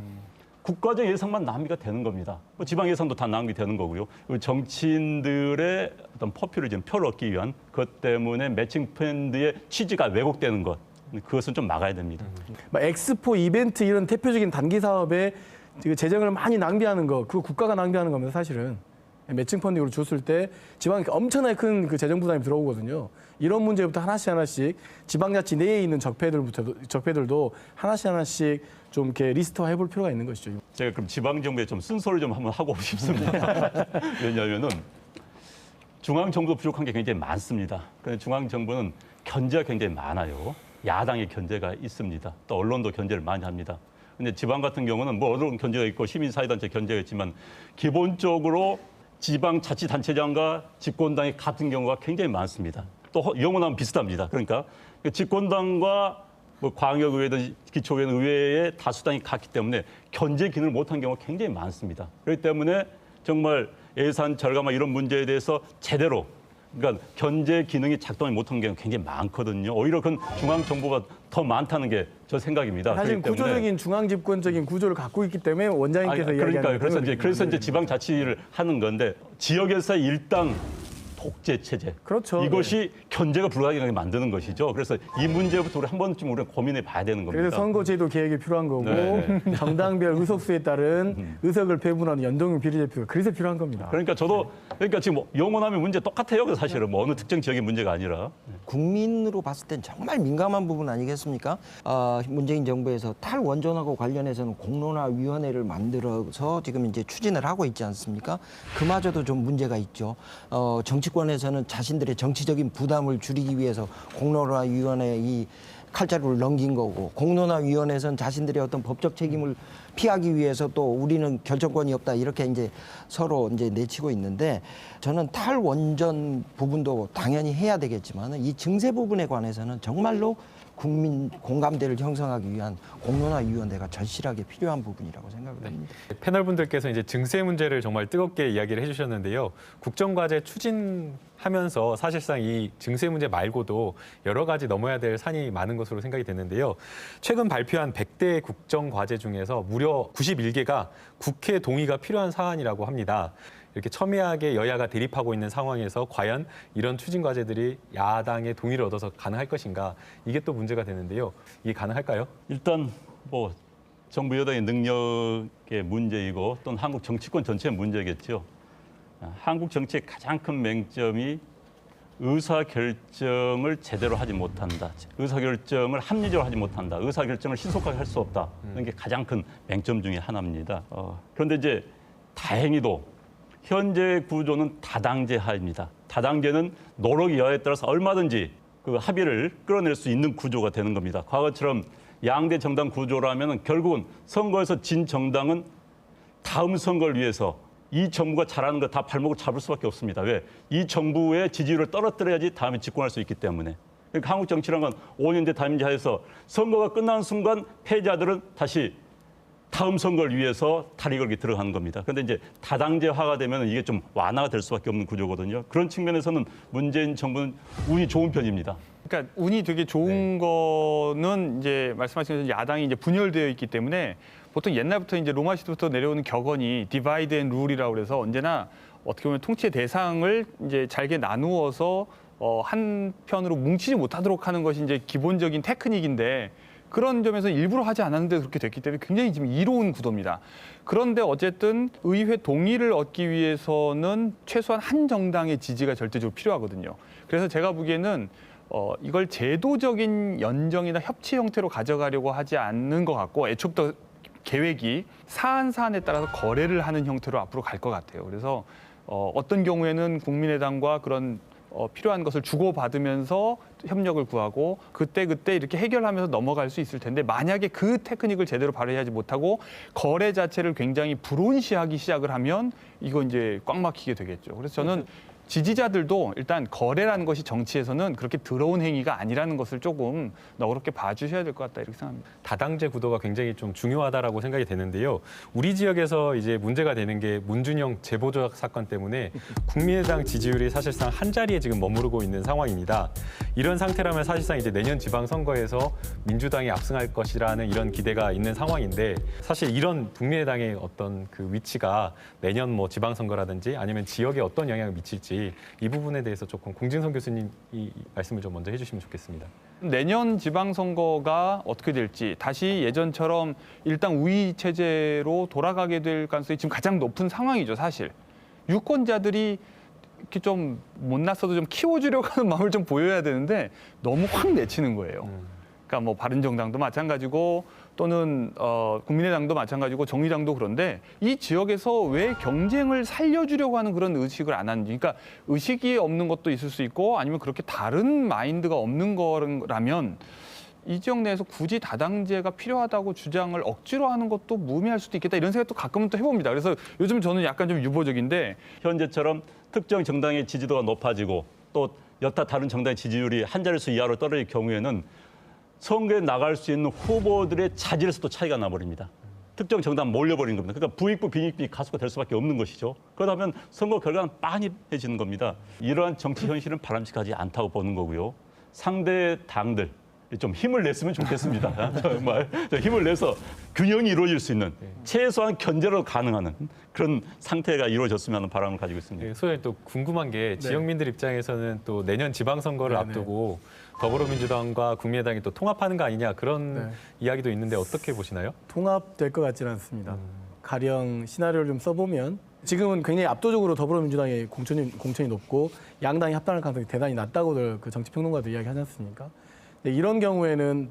국가적 예산만 낭비가 되는 겁니다. 지방 예산도 다 낭비되는 거고요. 정치인들의 어떤 포퓰리즘, 표를 얻기 위한 것 때문에 매칭 펀드의 취지가 왜곡되는 것. 그것은 좀 막아야 됩니다. 엑스포 이벤트 이런 대표적인 단기 사업에 재정을 많이 낭비하는 거, 그거 국가가 낭비하는 겁니다, 사실은. 매칭 펀딩으로 줬을 때 지방에 엄청나게 큰 그 재정 부담이 들어오거든요. 이런 문제부터 하나씩 지방자치 내에 있는 적폐들도 하나씩 좀 이렇게 리스트화 해볼 필요가 있는 것이죠. 제가 그럼 지방 정부에 좀 순서를 좀 한번 하고 싶습니다. 왜냐하면은 중앙 정부도 부족한 게 굉장히 많습니다. 그런데 중앙 정부는 견제가 굉장히 많아요. 야당의 견제가 있습니다. 또 언론도 견제를 많이 합니다. 근데 지방 같은 경우는 뭐 언론 견제가 있고 시민사회단체 견제가 있지만 기본적으로 지방자치단체장과 집권당이 같은 경우가 굉장히 많습니다. 또 영원하면 비슷합니다. 그러니까 집권당과 뭐 광역의회든 기초의회는 의회에 다수당이 갔기 때문에 견제 기능을 못한 경우가 굉장히 많습니다. 그렇기 때문에 정말 예산 절감과 이런 문제에 대해서 제대로 그러니까 견제 기능이 작동을 못한 경우가 굉장히 많거든요. 오히려 그건 중앙 정부가 더 많다는 게 저 생각입니다. 사실 구조적인 중앙 집권적인 구조를 갖고 있기 때문에 원장님께서 이야기하는 그래서 이제 지방자치를 하는 건데 지역에서의 일당 독재 체제. 그렇죠. 이것이 견제가 불가능하게 만드는 것이죠. 그래서 이 문제부터 우리 한 번쯤 우리가 고민해 봐야 되는 겁니다. 그래서 선거제도 개혁이 필요한 거고 네. 정당별 의석수에 따른 의석을 배분하는 연동형 비례대표가 그래서 필요한 겁니다. 그러니까 저도 그러니까 지금 뭐 영원하면 문제 똑같아요. 사실은 뭐 어느 특정 지역의 문제가 아니라. 국민으로 봤을 땐 정말 민감한 부분 아니겠습니까? 문재인 정부에서 탈원전하고 관련해서는 공론화위원회를 만들어서 지금 이제 추진을 하고 있지 않습니까? 그마저도 좀 문제가 있죠. 정치권에서는 자신들의 정치적인 부담을 줄이기 위해서 공론화위원회에 이 칼자루를 넘긴 거고, 공론화위원회에서는 자신들의 어떤 법적 책임을 피하기 위해서 또 우리는 결정권이 없다 이렇게 이제 서로 이제 내치고 있는데, 저는 탈원전 부분도 당연히 해야 되겠지만 이 증세 부분에 관해서는 정말로 국민 공감대를 형성하기 위한 공론화위원회가 절실하게 필요한 부분이라고 생각을 합니다. 패널 분들께서 이제 증세 문제를 정말 뜨겁게 이야기를 해주셨는데요. 국정과제 추진하면서 사실상 이 증세 문제 말고도 여러 가지 넘어야 될 산이 많은 것으로 생각이 되는데요. 최근 발표한 100대 국정과제 중에서 무려 91개가 국회 동의가 필요한 사안이라고 합니다. 이렇게 첨예하게 여야가 대립하고 있는 상황에서 과연 이런 추진 과제들이 야당의 동의를 얻어서 가능할 것인가, 이게 또 문제가 되는데요. 이게 가능할까요? 일단 뭐 정부 여당의 능력의 문제이고 또는 한국 정치권 전체의 문제겠죠. 한국 정치의 가장 큰 맹점이 의사결정을 제대로 하지 못한다. 의사결정을 합리적으로 하지 못한다. 의사결정을 신속하게 할 수 없다. 이런 게 가장 큰 맹점 중에 하나입니다. 그런데 이제 다행히도 현재 구조는 다당제하입니다. 다당제는 노력 여하에 따라서 얼마든지 그 합의를 끌어낼 수 있는 구조가 되는 겁니다. 과거처럼 양대 정당 구조라면 결국은 선거에서 진 정당은 다음 선거를 위해서 이 정부가 잘하는 거 다 발목을 잡을 수밖에 없습니다. 왜? 이 정부의 지지율을 떨어뜨려야지 다음에 집권할 수 있기 때문에. 그러니까 한국 정치라는 건 5년대 다민제하에서 선거가 끝나는 순간 패자들은 다시 다음 선거를 위해서 다리 걸기 들어가는 겁니다. 그런데 이제 다당제화가 되면 이게 좀 완화가 될 수밖에 없는 구조거든요. 그런 측면에서는 문재인 정부는 운이 좋은 편입니다. 그러니까 운이 되게 좋은 거는 이제 말씀하신 것처럼 야당이 이제 분열되어 있기 때문에 보통 옛날부터 이제 로마 시대부터 내려오는 격언이 디바이드 앤 룰이라고 그래서 언제나 어떻게 보면 통치의 대상을 이제 잘게 나누어서 한 편으로 뭉치지 못하도록 하는 것이 이제 기본적인 테크닉인데, 그런 점에서 일부러 하지 않았는데 그렇게 됐기 때문에 굉장히 지금 이로운 구도입니다. 그런데 어쨌든 의회 동의를 얻기 위해서는 최소한 한 정당의 지지가 절대적으로 필요하거든요. 그래서 제가 보기에는 이걸 제도적인 연정이나 협치 형태로 가져가려고 하지 않는 것 같고, 애초부터 계획이 사안에 따라서 거래를 하는 형태로 앞으로 갈 것 같아요. 그래서 어떤 경우에는 국민의당과 그런 필요한 것을 주고받으면서 협력을 구하고 그때 이렇게 해결하면서 넘어갈 수 있을 텐데, 만약에 그 테크닉을 제대로 발휘하지 못하고 거래 자체를 굉장히 불온시하기 시작을 하면 이거 이제 꽉 막히게 되겠죠. 그래서 저는 지지자들도 일단 거래라는 것이 정치에서는 그렇게 더러운 행위가 아니라는 것을 조금 너그럽게 봐주셔야 될 것 같다, 이렇게 생각합니다. 다당제 구도가 굉장히 좀 중요하다라고 생각이 되는데요. 우리 지역에서 이제 문제가 되는 게 문준영 제보조작 사건 때문에 국민의당 지지율이 사실상 한 자리에 지금 머무르고 있는 상황입니다. 이런 상태라면 사실상 이제 내년 지방선거에서 민주당이 압승할 것이라는 이런 기대가 있는 상황인데, 사실 이런 국민의당의 어떤 그 위치가 내년 뭐 지방선거라든지 아니면 지역에 어떤 영향을 미칠지, 이 부분에 대해서 조금 공진성 교수님 이 말씀을 좀 먼저 해주시면 좋겠습니다. 내년 지방선거가 어떻게 될지, 다시 예전처럼 일당 우위 체제로 돌아가게 될 가능성이 지금 가장 높은 상황이죠, 사실. 유권자들이 이렇게 좀 못났어도 좀 키워주려고 하는 마음을 좀 보여야 되는데 너무 확 내치는 거예요. 그러니까 뭐 바른정당도 마찬가지고 또는 국민의당도 마찬가지고 정의당도 그런데, 이 지역에서 왜 경쟁을 살려주려고 하는 그런 의식을 안 하는지, 그러니까 의식이 없는 것도 있을 수 있고 아니면 그렇게 다른 마인드가 없는 거라면 이 지역 내에서 굳이 다당제가 필요하다고 주장을 억지로 하는 것도 무의미할 수도 있겠다, 이런 생각도 가끔은 또 해봅니다. 그래서 요즘 저는 약간 좀 유보적인데, 현재처럼 특정 정당의 지지도가 높아지고 또 여타 다른 정당의 지지율이 한 자릿수 이하로 떨어질 경우에는 선거에 나갈 수 있는 후보들의 자질에서도 차이가 나버립니다. 특정 정당 몰려버린 겁니다. 그러니까 부익부 빈익빈이 가수가 될 수밖에 없는 것이죠. 그러다 보면 선거 결과는 빤히해지는 겁니다. 이러한 정치 현실은 바람직하지 않다고 보는 거고요. 상대 당들 좀 힘을 냈으면 좋겠습니다. 정말 힘을 내서 균형이 이루어질 수 있는 최소한 견제로 가능한 그런 상태가 이루어졌으면 하는 바람을 가지고 있습니다. 소장님 또 궁금한 게 지역민들 입장에서는 또 내년 지방선거를 앞두고 더불어민주당과 국민의당이 또 통합하는 거 아니냐 그런 이야기도 있는데 어떻게 보시나요? 통합될 것 같지는 않습니다. 가령 시나리오를 좀 써보면 지금은 굉장히 압도적으로 더불어민주당의 공천이 높고 양당이 합당할 가능성이 대단히 낮다고들 그 정치평론가도 이야기하지 않습니까? 근데 이런 경우에는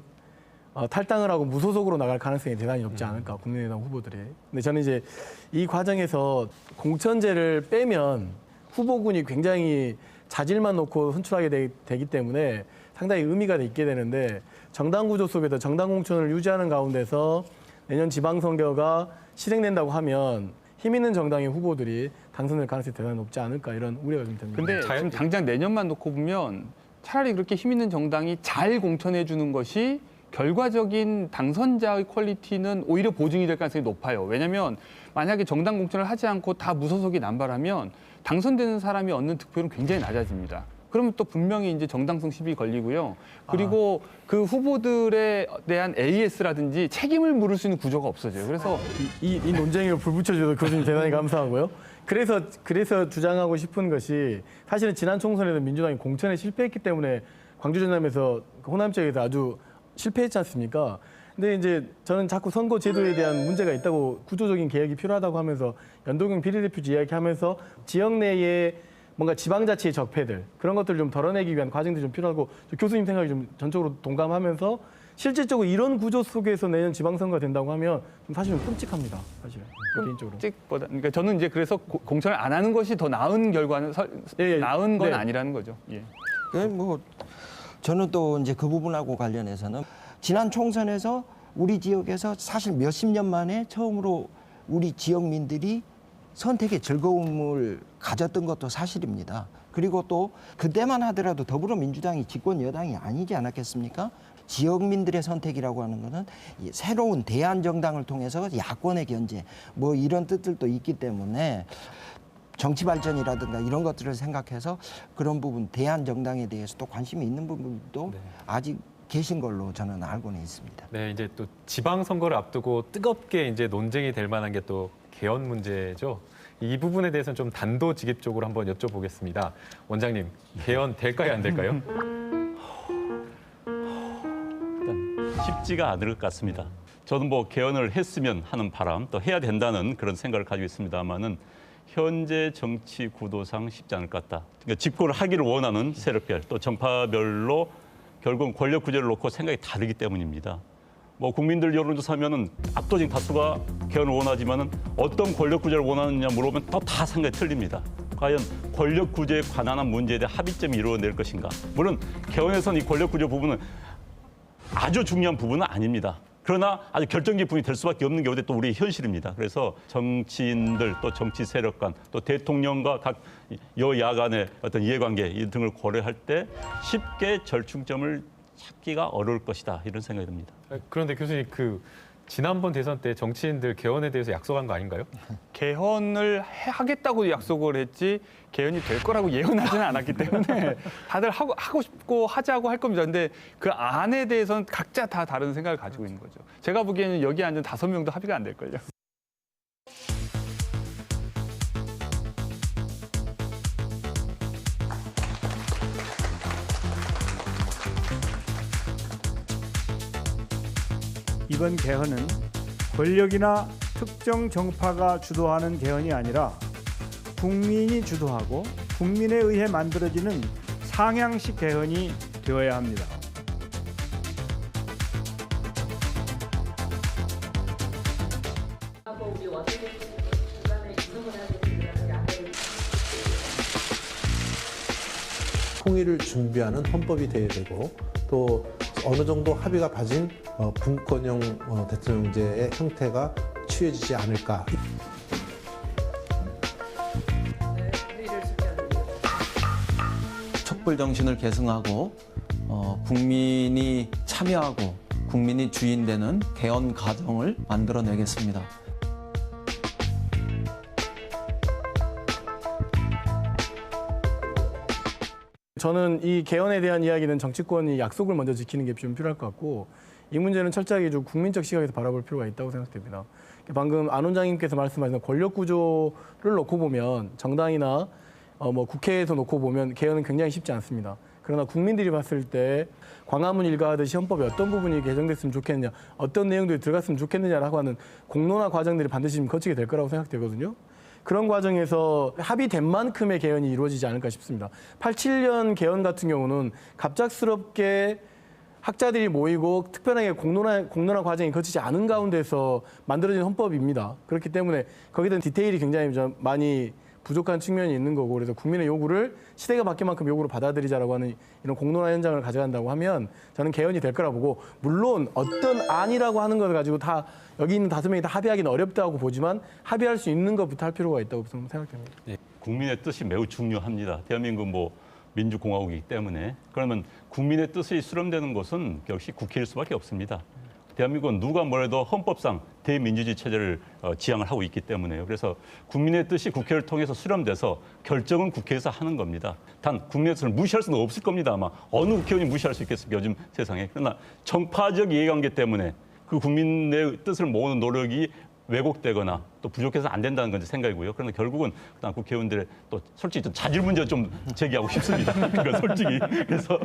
탈당을 하고 무소속으로 나갈 가능성이 대단히 높지 않을까, 국민의당 후보들이. 근데 저는 이제 이 과정에서 공천제를 빼면 후보군이 굉장히 자질만 놓고 선출하게 되기 때문에 상당히 의미가 있게 되는데 정당 구조 속에서 정당 공천을 유지하는 가운데서 내년 지방선거가 실행된다고 하면 힘 있는 정당의 후보들이 당선될 가능성이 대단히 높지 않을까 이런 우려가 좀 됩니다. 근데 지금 당장 내년만 놓고 보면 차라리 그렇게 힘 있는 정당이 잘 공천해 주는 것이 결과적인 당선자의 퀄리티는 오히려 보증이 될 가능성이 높아요. 왜냐하면 만약에 정당 공천을 하지 않고 다 무소속이 남발하면 당선되는 사람이 얻는 득표율은 굉장히 낮아집니다. 그러면 또 분명히 이제 정당성 시비 걸리고요. 그리고 그 후보들에 대한 AS라든지 책임을 물을 수 있는 구조가 없어져요. 그래서 이 논쟁에 불 붙여주셔서 교수님 대단히 감사하고요. 그래서 주장하고 싶은 것이 사실은 지난 총선에서 민주당이 공천에 실패했기 때문에 광주 전남에서 호남 지역에서 아주 실패했지 않습니까? 근데 이제 저는 자꾸 선거 제도에 대한 문제가 있다고 구조적인 개혁이 필요하다고 하면서 연동형 비례대표제 이야기하면서 지역 내에 뭔가 지방자치의 적폐들 그런 것들을 좀 덜어내기 위한 과정들이 좀 필요하고 교수님 생각이 좀 전적으로 동감하면서 실질적으로 이런 구조 속에서 내년 지방선거가 된다고 하면 사실은 끔찍합니다. 사실은 개인적으로. 끔찍보다 그러니까 저는 이제 그래서 공천을 안 하는 것이 더 나은 결과는 나은 건 아니라는 거죠. 예. 뭐 저는 또 이제 그 부분하고 관련해서는 지난 총선에서 우리 지역에서 사실 몇십 년 만에 처음으로 우리 지역민들이 선택의 즐거움을 가졌던 것도 사실입니다. 그리고 또 그때만 하더라도 더불어민주당이 집권 여당이 아니지 않았겠습니까? 지역민들의 선택이라고 하는 것은 새로운 대안정당을 통해서 야권의 견제 뭐 이런 뜻들도 있기 때문에 정치 발전이라든가 이런 것들을 생각해서 그런 부분 대안정당에 대해서도 관심이 있는 부분도 아직 계신 걸로 저는 알고는 있습니다. 네, 이제 또 지방선거를 앞두고 뜨겁게 이제 논쟁이 될 만한 게 또 개헌 문제죠. 이 부분에 대해서는 좀 단도직입적으로 한번 여쭤보겠습니다. 원장님, 개헌 될까요, 안 될까요? 일단 쉽지가 않을 것 같습니다. 저는 뭐 개헌을 했으면 하는 바람, 또 해야 된다는 그런 생각을 가지고 있습니다만은 현재 정치 구도상 쉽지 않을 것 같다. 그러니까 집권을 하기를 원하는 세력별, 또 정파별로 결국은 권력 구조를 놓고 생각이 다르기 때문입니다. 뭐 국민들 여론조사하면은 압도적인 다수가 개헌을 원하지만은 어떤 권력 구조를 원하느냐 물어보면 또 다 생각이 틀립니다. 과연 권력 구조에 관한 문제에 대한 합의점이 이루어낼 것인가? 물론 개헌에서는 이 권력 구조 부분은 아주 중요한 부분은 아닙니다. 그러나 아주 결정적인 부분이 될 수밖에 없는 게 또 우리의 현실입니다. 그래서 정치인들 또 정치 세력 간 또 대통령과 각 여야 간의 어떤 이해관계 이 등을 고려할 때 쉽게 절충점을 찾기가 어려울 것이다 이런 생각이 듭니다. 그런데 교수님 지난번 대선 때 정치인들 개헌에 대해서 약속한 거 아닌가요? 개헌을 하겠다고 약속을 했지 개헌이 될 거라고 예언하지는 않았기 때문에 다들 하고 싶고 하자고 할 겁니다. 근데 그 안에 대해서는 각자 다 다른 생각을 가지고 있는 거죠. 제가 보기에는 여기 앉은 5명도 합의가 안 될걸요. 이번 개헌은 권력이나 특정 정파가 주도하는 개헌이 아니라 국민이 주도하고 국민에 의해 만들어지는 상향식 개헌이 되어야 합니다. 통일을 준비하는 헌법이 돼야 되고 또 어느 정도 합의가 봐진 분권형 대통령제의 형태가 취해지지 않을까. 촛불 정신을 계승하고 국민이 참여하고 국민이 주인되는 개헌 과정을 만들어내겠습니다. 저는 이 개헌에 대한 이야기는 정치권이 약속을 먼저 지키는 게 좀 필요할 것 같고 이 문제는 철저하게 좀 국민적 시각에서 바라볼 필요가 있다고 생각됩니다. 방금 안 원장님께서 말씀하신 권력 구조를 놓고 보면 정당이나 국회에서 놓고 보면 개헌은 굉장히 쉽지 않습니다. 그러나 국민들이 봤을 때 광화문 일가하듯이 헌법에 어떤 부분이 개정됐으면 좋겠느냐, 어떤 내용들이 들어갔으면 좋겠느냐라고 하는 공론화 과정들이 반드시 좀 거치게 될 거라고 생각되거든요. 그런 과정에서 합의된 만큼의 개헌이 이루어지지 않을까 싶습니다. 87년 개헌 같은 경우는 갑작스럽게 학자들이 모이고 특별하게 공론화 과정이 거치지 않은 가운데서 만들어진 헌법입니다. 그렇기 때문에 거기에 대한 디테일이 굉장히 좀 많이 부족한 측면이 있는 거고 그래서 국민의 요구를 시대가 바뀐 만큼 요구를 받아들이자라고 하는 이런 공론화 현장을 가져간다고 하면 저는 개헌이 될 거라 보고 물론 어떤 안이라고 하는 것을 가지고 다 여기 있는 5명이 다 합의하기는 어렵다고 보지만 합의할 수 있는 것부터 할 필요가 있다고 생각됩니다. 국민의 뜻이 매우 중요합니다. 대한민국 민주공화국이기 때문에 그러면 국민의 뜻이 수렴되는 것은 역시 국회일 수밖에 없습니다. 대한민국은 누가 뭐래도 헌법상 대민주주의 체제를 지향을 하고 있기 때문에요. 그래서 국민의 뜻이 국회를 통해서 수렴돼서 결정은 국회에서 하는 겁니다. 단 국민의 뜻을 무시할 수는 없을 겁니다. 아마 어느 국회의원이 무시할 수 있겠습니까? 요즘 세상에. 그러나 정파적 이해관계 때문에 그 국민의 뜻을 모으는 노력이 왜곡되거나 또 부족해서 안 된다는 건 제 생각이고요. 그러나 결국은 국회의원들의 또 솔직히 좀 자질 문제 좀 제기하고 싶습니다. 그러니까 솔직히 그래서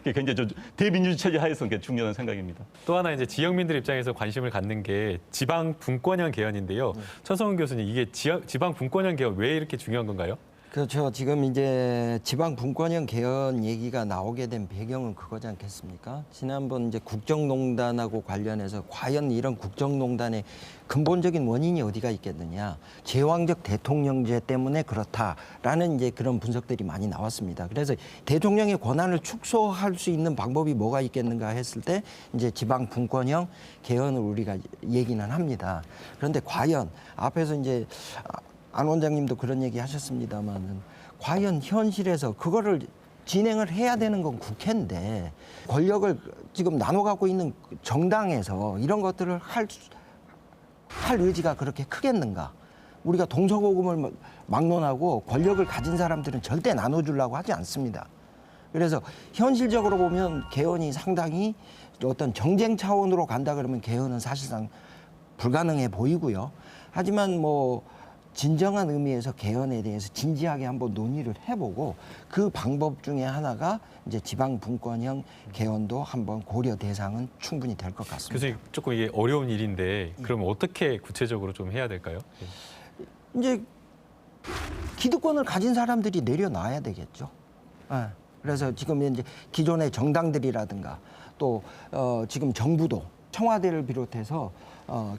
굉장히 좀 대민주주의 체제 하에서는 게 중요한 생각입니다. 또 하나 이제 지역민들 입장에서 관심을 갖는 게 지방 분권형 개헌인데요. 천성훈 교수님, 이게 지방 분권형 개헌 왜 이렇게 중요한 건가요? 그렇죠. 지금 이제 지방 분권형 개헌 얘기가 나오게 된 배경은 그거지 않겠습니까? 지난번 이제 국정농단하고 관련해서 과연 이런 국정농단의 근본적인 원인이 어디가 있겠느냐? 제왕적 대통령제 때문에 그렇다라는 이제 그런 분석들이 많이 나왔습니다. 그래서 대통령의 권한을 축소할 수 있는 방법이 뭐가 있겠는가 했을 때 이제 지방 분권형 개헌을 우리가 얘기는 합니다. 그런데 과연 앞에서 이제 안 원장님도 그런 얘기 하셨습니다만은 과연 현실에서 그거를 진행을 해야 되는 건 국회인데 권력을 지금 나눠 갖고 있는 정당에서 이런 것들을 할 의지가 그렇게 크겠는가? 우리가 동서고금을 막론하고 권력을 가진 사람들은 절대 나눠주려고 하지 않습니다. 그래서 현실적으로 보면 개헌이 상당히 어떤 정쟁 차원으로 간다 그러면 개헌은 사실상 불가능해 보이고요. 하지만 진정한 의미에서 개헌에 대해서 진지하게 한번 논의를 해보고 그 방법 중에 하나가 이제 지방 분권형 개헌도 한번 고려 대상은 충분히 될 것 같습니다. 교수님, 조금 이게 어려운 일인데 그럼 어떻게 구체적으로 좀 해야 될까요? 이제 기득권을 가진 사람들이 내려놔야 되겠죠. 그래서 지금 이제 기존의 정당들이라든가 또 지금 정부도 청와대를 비롯해서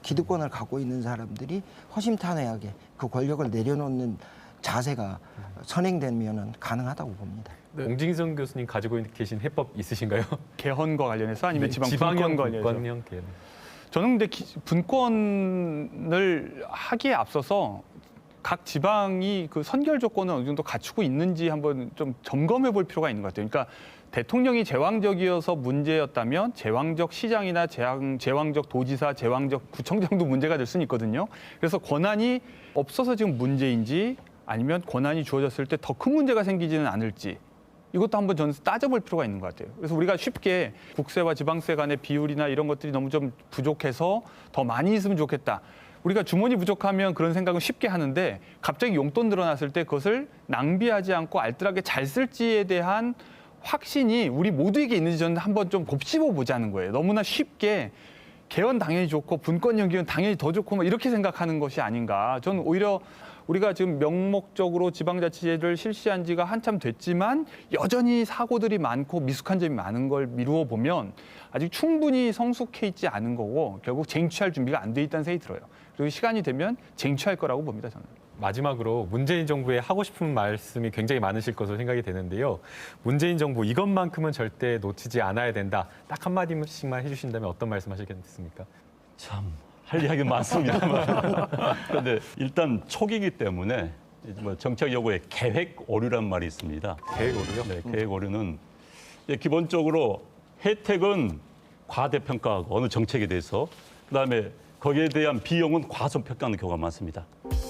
기득권을 갖고 있는 사람들이 허심탄회하게 그 권력을 내려놓는 자세가 선행되면 가능하다고 봅니다. 옹진성 교수님 가지고 계신 해법 있으신가요? 개헌과 관련해서 아니면 지방형 분권과 분권형 개헌. 저는 근데 분권을 하기에 앞서서 각 지방이 그 선결 조건을 어느 정도 갖추고 있는지 한번 좀 점검해 볼 필요가 있는 것 같아요. 그러니까 대통령이 제왕적이어서 문제였다면 제왕적 시장이나 제왕적 도지사, 제왕적 구청장도 문제가 될 수는 있거든요. 그래서 권한이 없어서 지금 문제인지 아니면 권한이 주어졌을 때 더 큰 문제가 생기지는 않을지 이것도 한번 저는 따져볼 필요가 있는 것 같아요. 그래서 우리가 쉽게 국세와 지방세 간의 비율이나 이런 것들이 너무 좀 부족해서 더 많이 있으면 좋겠다. 우리가 주머니 부족하면 그런 생각은 쉽게 하는데 갑자기 용돈 늘어났을 때 그것을 낭비하지 않고 알뜰하게 잘 쓸지에 대한 확신이 우리 모두에게 있는지 저는 한번 좀 곱씹어 보자는 거예요. 너무나 쉽게 개헌 당연히 좋고 분권형 개헌 당연히 더 좋고 이렇게 생각하는 것이 아닌가. 저는 오히려 우리가 지금 명목적으로 지방자치제를 실시한 지가 한참 됐지만 여전히 사고들이 많고 미숙한 점이 많은 걸 미루어 보면 아직 충분히 성숙해 있지 않은 거고 결국 쟁취할 준비가 안 돼 있다는 생각이 들어요. 그리고 시간이 되면 쟁취할 거라고 봅니다, 저는. 마지막으로 문재인 정부에 하고 싶은 말씀이 굉장히 많으실 것으로 생각이 되는데요. 문재인 정부 이것만큼은 절대 놓치지 않아야 된다. 딱 한마디씩만 해주신다면 어떤 말씀 하시겠습니까? 참 할 이야기 많습니다만 그런데 일단 초기이기 때문에 정책 요구에 계획 오류란 말이 있습니다. 계획 오류요? 네, 계획 오류는 기본적으로 혜택은 과대평가하고 어느 정책에 대해서 그다음에 거기에 대한 비용은 과소평가하는 경우가 많습니다.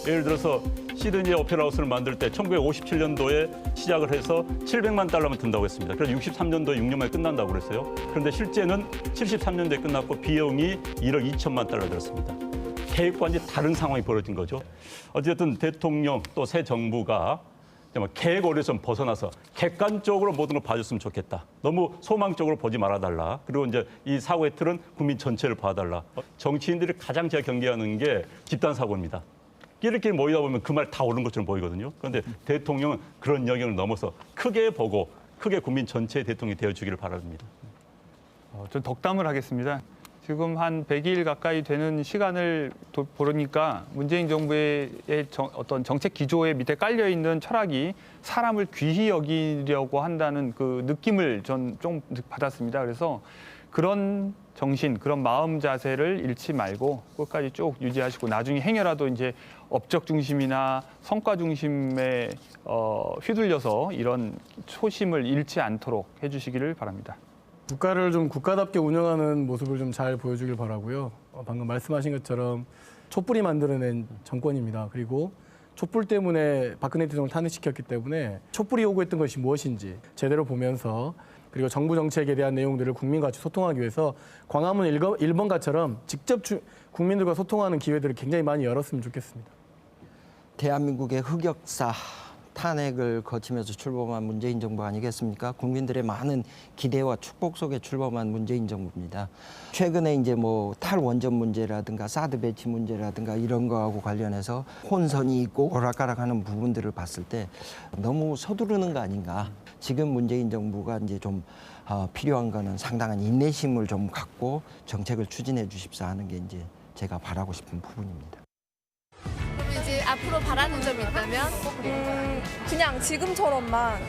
예를 들어서 시드니 오페라 하우스를 만들 때 1957년도에 시작을 해서 700만 달러면 든다고 했습니다. 그래서 63년도에 6년 만에 끝난다고 그랬어요. 그런데 실제는 73년도에 끝났고 비용이 1억 2천만 달러 들었습니다. 계획과 완전히 다른 상황이 벌어진 거죠. 어쨌든 대통령 또 새 정부가 계획 오류에서 좀 벗어나서 객관적으로 모든 걸 봐줬으면 좋겠다. 너무 소망적으로 보지 말아달라. 그리고 이제 이 사고의 틀은 국민 전체를 봐달라. 정치인들이 가장 제가 경계하는 게 집단 사고입니다. 끼리끼리 모이다 보면 그 말 다 옳은 것처럼 보이거든요. 그런데 대통령은 그런 영역을 넘어서 크게 보고 크게 국민 전체의 대통령이 되어주기를 바랍니다. 좀 덕담을 하겠습니다. 지금 한 100일 가까이 되는 시간을 보니까 문재인 정부의 어떤 정책 기조에 밑에 깔려 있는 철학이 사람을 귀히 여기려고 한다는 그 느낌을 전 좀 받았습니다. 그래서 그런 정신, 그런 마음 자세를 잃지 말고 끝까지 쭉 유지하시고 나중에 행여라도 이제 업적 중심이나 성과 중심에 휘둘려서 이런 초심을 잃지 않도록 해주시기를 바랍니다. 국가를 좀 국가답게 운영하는 모습을 좀 잘 보여주길 바라고요. 방금 말씀하신 것처럼 촛불이 만들어낸 정권입니다. 그리고 촛불 때문에 박근혜 대통령을 탄핵시켰기 때문에 촛불이 요구했던 것이 무엇인지 제대로 보면서 그리고 정부 정책에 대한 내용들을 국민과 같이 소통하기 위해서 광화문 1번가처럼 직접 국민들과 소통하는 기회들을 굉장히 많이 열었으면 좋겠습니다. 대한민국의 흑역사 탄핵을 거치면서 출범한 문재인 정부 아니겠습니까? 국민들의 많은 기대와 축복 속에 출범한 문재인 정부입니다. 최근에 이제 뭐 탈원전 문제라든가 사드 배치 문제라든가 이런 거하고 관련해서 혼선이 있고 오락가락하는 부분들을 봤을 때 너무 서두르는 거 아닌가? 지금 문재인 정부가 이제 좀 필요한 거는 상당한 인내심을 좀 갖고 정책을 추진해 주십사 하는 게 이제 제가 바라고 싶은 부분입니다. 이제 앞으로 바라는 점이 있다면 그냥 지금처럼만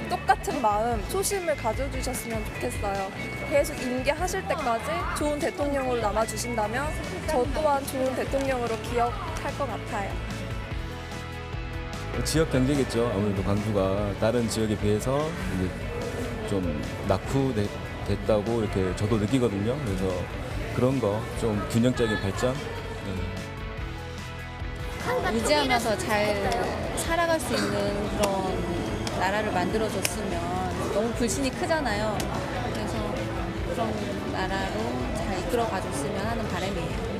똑같은 마음, 초심을 가져주셨으면 좋겠어요. 계속 임기하실 때까지 좋은 대통령으로 남아주신다면 저 또한 좋은 대통령으로 기억할 것 같아요. 지역 경제겠죠. 아무래도 광주가 다른 지역에 비해서 이제 좀 낙후됐다고 이렇게 저도 느끼거든요. 그래서 그런 거 좀 균형적인 발전. 유지하면서 잘 살아갈 수 있는 그런 나라를 만들어줬으면 너무 불신이 크잖아요. 그래서 그런 나라로 잘 이끌어 가줬으면 하는 바람이에요.